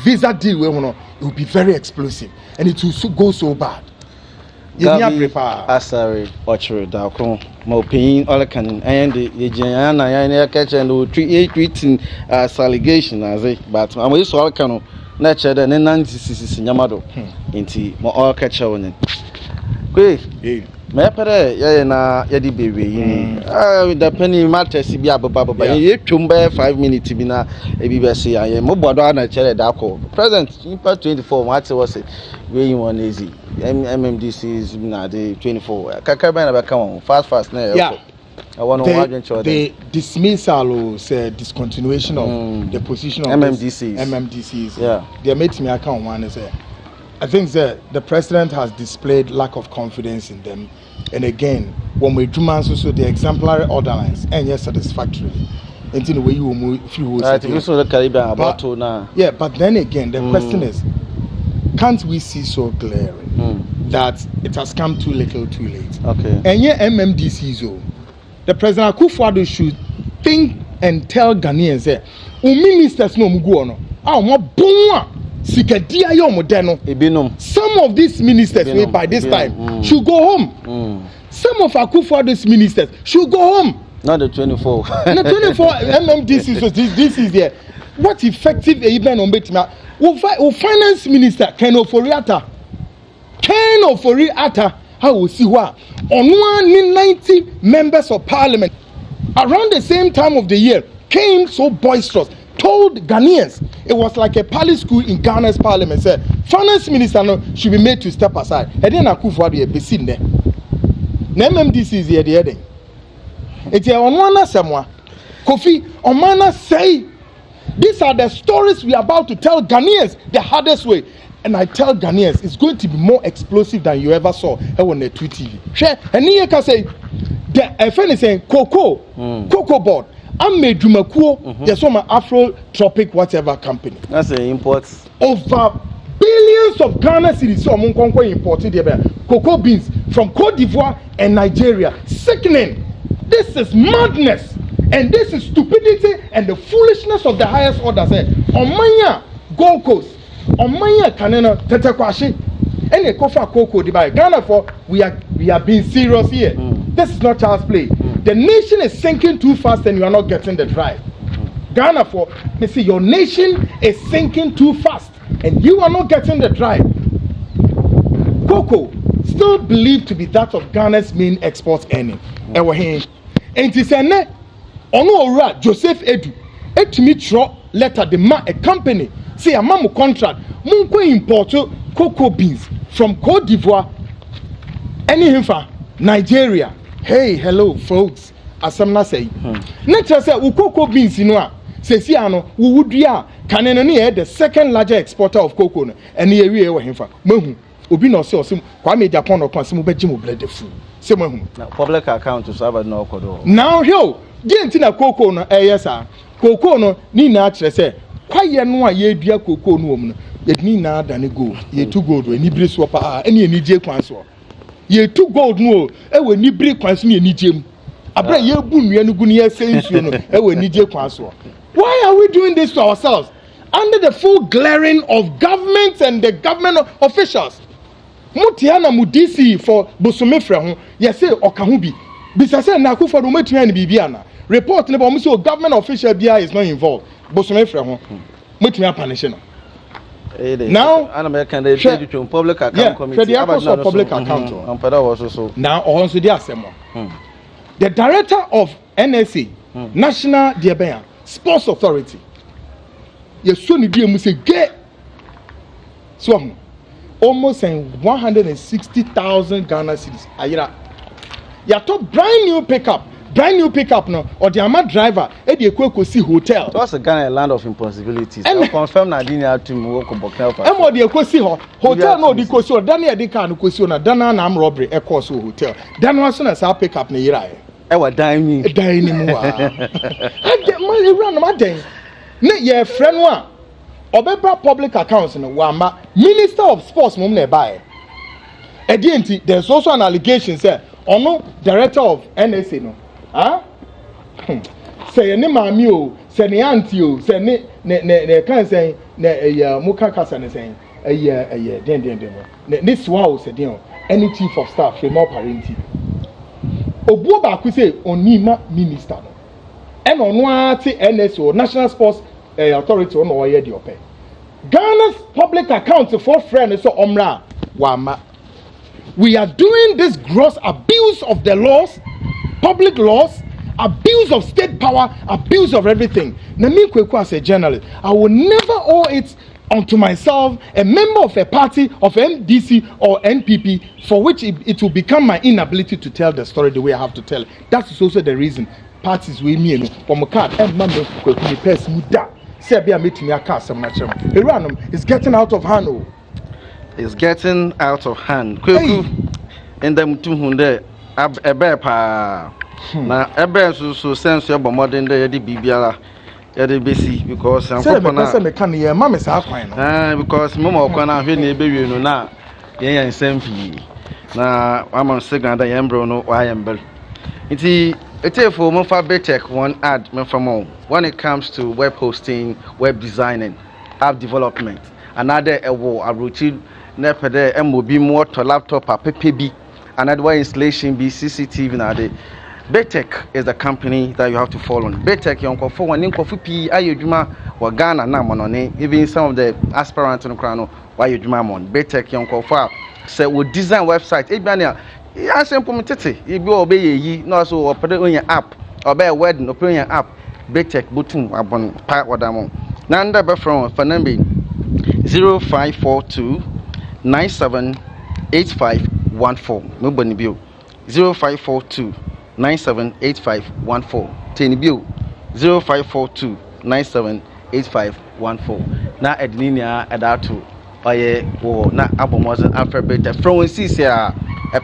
visa deal will be very explosive, and it will go so bad. Gabby Asare Otchere Darko, my opinion, all I can and the Jana catch and treating as allegation as a but I'm also all can nature the Nancy in Yamado into more all catch on it. Great. Me pere ya na ya di bewe with the penny matters bi ababa ye twumba 5 minutes bi na e bi be say ya mo bodo na chere Darko present in 24 what was it we one easy MMDC is na the 24 kaka ba na be come fast na yeah. I want to the dismissal say discontinuation of the position of MMDCs. Yeah, they made me account one say I think that the president has displayed lack of confidence in them. And again, when we do so the exemplary order lines and yes, satisfactory. Until the way you move, few I think so the Caribbean about to now. Yeah, but then again, the question is, can't we see so clearly that it has come too little, too late? Okay. And yeah, MMDC the president Akufo-Addo should think and tell Ghanaians that, ministers no mugu no, mo bonwa. Some of these ministers by this time should go home. Some of Akufo-Addo's ministers should go home. Not the 24. The 24 MMDC. So this is there. What effective even on Betima? Finance minister Ken Ofori-Atta. How will see what on 90 members of parliament around the same time of the year came so boisterous. Told Ghanaians it was like a palace school in Ghana's parliament. Said finance minister should be made to step aside. And then Akufo-Addo be seen there. MMDC is here the heading. It's here on one somewhere. Kofi Omana say these are the stories we are about to tell Ghanaians the hardest way. And I tell Ghanaians it's going to be more explosive than you ever saw on the Tweet TV. Share and you can say the friend is saying Cocoa board. I made Jumakuo, there's some Afro Tropic whatever company. That's the imports. Over billions of Ghana cedis, so I'm importing cocoa beans from Cote d'Ivoire and Nigeria. Sickening. This is madness. And this is stupidity and the foolishness of the highest order. Say, Omanya Gold Coast, Omanya Kanena Tetekwashi, and a Kofa Cocoa Dubai. Ghana for we are being serious here. This is not child's play. The nation is sinking too fast and you are not getting the drive. Ghana for, you see, your nation is sinking too fast and you are not getting the drive. Cocoa, still believed to be that of Ghana's main export earning. And it is a Joseph Edu, Etimi letter the a company, say a mamu contract, Munko import cocoa beans from Cote d'Ivoire, Nigeria. Hey, hello, folks. Asamna say. Nature say cocoa beans in one. Say, we would be the second largest exporter of cocoa, and here we are him for obi no say osim Kwame Japan no kon say mo beji mo bled the fool say mo hu na public account so aba no okodo now yo genti na koko no sa koko no ni na kire say kwaye no a ye dua koko no om no ye ni na da ne gold ye tu gold we ni bire so pa ene ye ni je kwan so ye tu gold no e we ni bire kwan so ni ni jem abra ye bu nua no gu ni ye say nsuo no e we ni je kwan so. Why are we doing this to ourselves under the full glaring of governments and the government officials? Mutiana mudisi for Bosomefra ho ye say okahu bi bisa say na akufo do metua na bibiana report ne ba mo say government official bia is not involved Bosomefra ho metua punish no. Now an American they to public account committee about no public account so now also the asemo the director of NSA National Diabea Sports Authority yeso ni die mu say get so almost 160,000 Ghana cedis ayira ya to brand new pickup no or the ama driver e dey ekosi hotel so a Ghana land of impossibilities and confirm na dinia to me work Burkina Faso e mo dey ekosi hotel no dey kosi o dan e dey kan no kosi na dan na am robbery e cost hotel dan no so na sa pickup na yira e wa dan ni mu wa e dey run ma den ne ye friend no a Obeba public accounts no wama Minister of Sports mum na buy. Edienti there's also an allegation say ono director of NSA no. Say any mami o, say ne auntie o, say ne kan say na muka kasa ne say den ne swa o say den any chief of staff fe no parenti. Obuo ba ku say onima minister no. E no no ati NSA National Sports Authority on oye di ope Ghana's public account for friend so omra wama we are doing this gross abuse of the laws, public laws, abuse of state power, abuse of everything. Na me Kwaku as a journalist, I will never owe it unto myself, a member of a party of MDC or NPP, for which it will become my inability to tell the story the way I have to tell it. That is also the reason parties with me from a card and member Kwaku me person da say be meeting me aka some match Iranum is getting out of hand. Oh, it's getting out of hand. Kwaku and them 200 ebe pa na ebe so sense your modern day the bibiara the basi because I'm me can hear mama say akwan no because mama okwana hwe na ebe wi no na yen nsem na am signal da yembro no wa yembel nti etefo mo fa betech one ad me from when it comes to web hosting, web designing, app development another ewo abrochi na pede mobi more to laptop a ppb another installation be CCTV na de Betech is the company that you have to follow. Betech yonko for one inko pi ayeduma wa Ghana na monone even some of the aspirants in Krano why you duma mon Betech yonko for say we design website e bia na ya simple metete e bi obey yi no so opere on your app obey wedding opere on your app Betech butum abon pa wadamo na nda be from fanambe 0542 978514 mo boni bio 0542 978514 tenibio 0542 978514 na edninia edatu oye wo na abomozen after Betech from one see a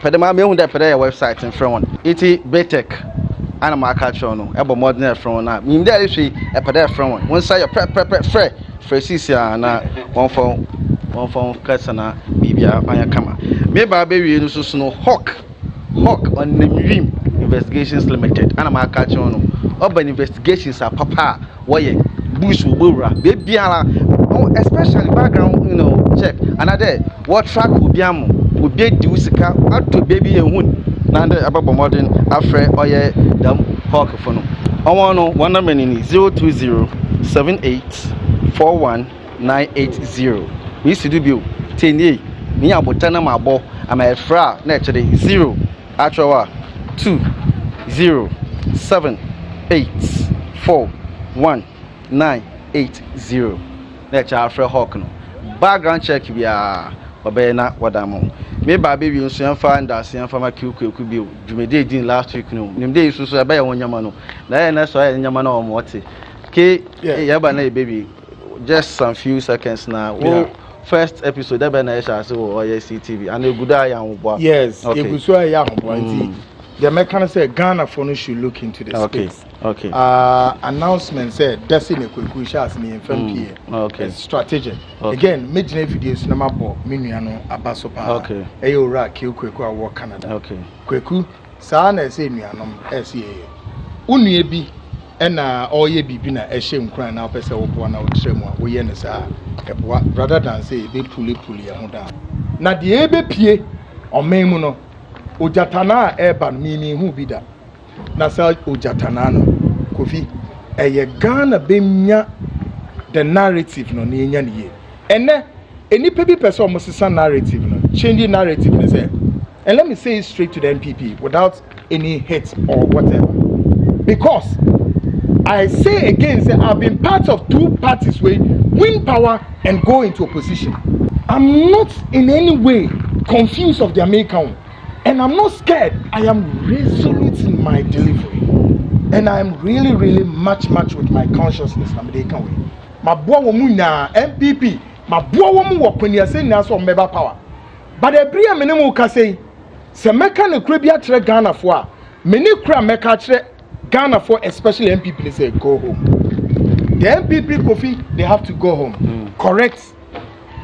pedema me hu da pede website in front iti Betech ana ma aka cho no abomozen from na mi dey hwe e pede from one say your free see na one phone kasana bibia anya kama me ba be wi no so no hawk on Nemrim Investigations Limited. And I'm a catch on urban investigations are papa why bush will baby especially background, check. Another what track will be do sika out to baby and wound. Nanda about modern afre oye dam hawk for no. I want no 1 minute 020 7841 we used to do bill 10 years. Me abotana mabo am a fra naturally 0 actual 207841980. Let's after hawk no background check we are obeyna wadamo me ba baby nso yamfa ndase yamfa ma kuku bi dwumede din last week no nimde isu so ebe ya wonyama no na so ya nyama na omote ke yaba na baby just some few seconds now first episode that ben Aisha so or CTV and a good eye and yes okay. It was so the American said Ghana for no should look into the space. Okay. Announcement said Destiny Kwaku Shas ni FMPA. Okay. Strategic. Okay. Again, major videos number bo minuano abasopa. Okay. Eyo ra ki Kwaku awo Canada. Okay. Kwaku saa na say nuanom ese unue bi na oye bibi na ehye nkran na opese wo bo na wo kyerɛ mu a wo ye ne saa eboa rather than say be puli ho da. Na de ebe pie ɔman mu no ojatana eba mimi hu bi da na sa ojatana no kofi eye Ghana bemnya the narrative no na enya ne ye ene enipa bi person mo sesa narrative no change narrative ne say and let me say it straight to the NPP without any hate or whatever, because I say again, say I've been part of two parties where win power and go into opposition. I'm not in any way confused of the American, and I'm not scared. I am resolute in my delivery, and I am really much with my consciousness. American way. My boy woman na MPP, my boy woman work when you say now so member power, but the bria minimum can say. Se meka ne kura bi atre Ghana for a many kura meka atre Ghana for especially MPP they say go home. The MPP Kofi they have to go home. Correct.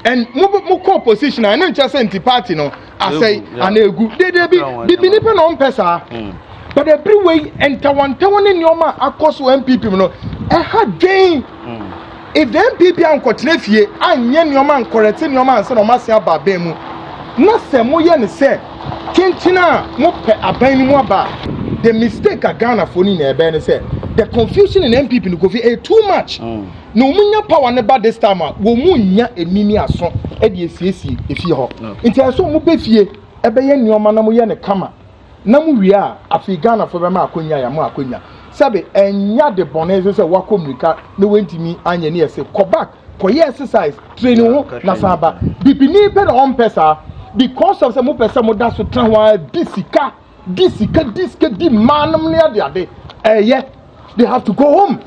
And mo opposition I no just say party no I say anegu they be nipa no pesa. But every way enter one in your man akoso MPP no e ha gain. If the MPP an kotene fie anye your man correct your man say no masia ba be mu na se mo ye ne say Kintina mo pe aban mu aba. The mistake a Ghana for ni na ebe ne say the confusion in MPP no go fi too much. No munya power ne ba this time wo munya emimi aso e de esiesie efi ho. Nti aso mo be fie ebe ye nioma na mo ye ne kama. Na mo wi a afi Ghana for be ma akonya ya mo akonya. Sabe enya de bonese say wa komunika ne wentimi anye ne say go back for exercise training ho na saba. Bibini pe on pesa because of some person mo da so tran wa disika di manam ne ade they have to go home.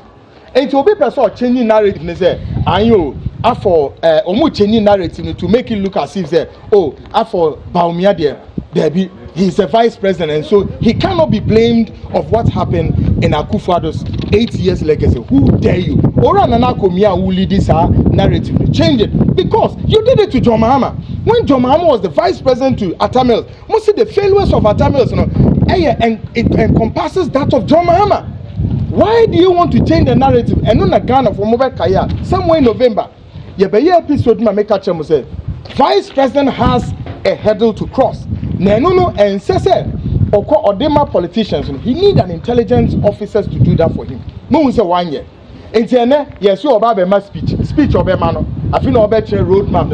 And to be person changing narrative ne say ayo afọ omo changing narrative to make it look as if say oh afọ Baumia there be he's a vice president and so he cannot be blamed of what happened in Akufo-Addo's 8 years legacy. Who dare you? Ora nana komia who lead this narrative to change it because you did it to John Mahama. When John Mahama was the vice president to Atamils, most of the failures of Atamils, and it encompasses that of John Mahama. Why do you want to change the narrative? And not Ghana for mobile Kaya somewhere in November. Yeah, but yeah, episode ma make a say vice president has a hurdle to cross. No, and say or Odema politicians, he need an intelligence officers to do that for him. No one say 1 year. And yes, you about my speech of a man. I feel no better roadmap.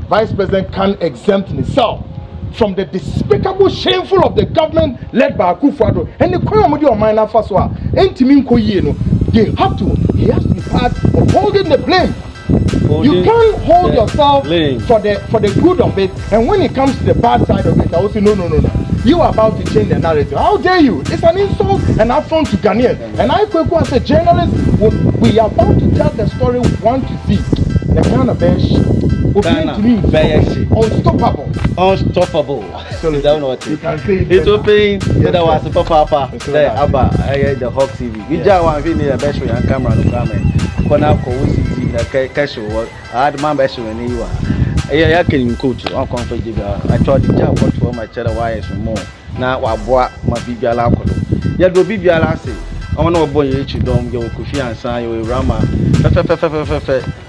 Vice president can exempt himself from the despicable, shameful of the government led by Akufo-Addo. And the Kwamudi of Minor Faswa, and Timinko they have to, he has to be part of holding the blame. You can't hold yourself for the good of it, and when it comes to the bad side of it, I will say no. You are about to change the narrative. How dare you? It's an insult and affront to Ghanaians. And I, Kwaku, as a journalist, we are about to tell the story we want to see. The Ghana bench unstoppable. So you don't know what you can say. It's open. That was the papa. The Hawk TV. We just want to be the best way on camera. For now, cash work. I had my best when you are. I can coach uncomfortable. I told the job what for my child wires more. Now I bought my baby alcohol. Yet the baby alasi. I want to boy you don't go Kofi and sign you Rama.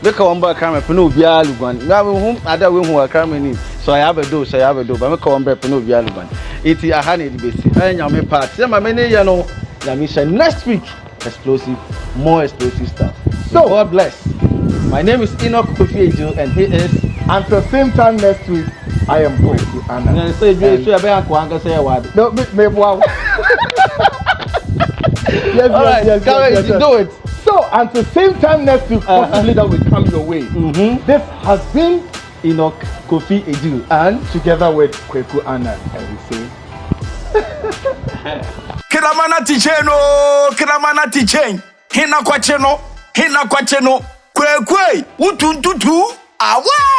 Look on back camera Pino Bialugan. Now whom other women who are coming in. So I have a do, but I come back Pino Bialugan. It's a honey basic. I am a part. Say my many you know. Next week more explosive stuff. So God bless. My name is Enoch Kofi Ejo and he is. And at the same time next week, I am Kwaku Annan. No, me wow. Yes, do it. So at the same time next week, possibly that will come your way. This has been Enoch Kofi Ejo and together with Kwaku Annan, and we say. Kiramana tichen. Hina kwacheno. Kwe, utuntutu, awa!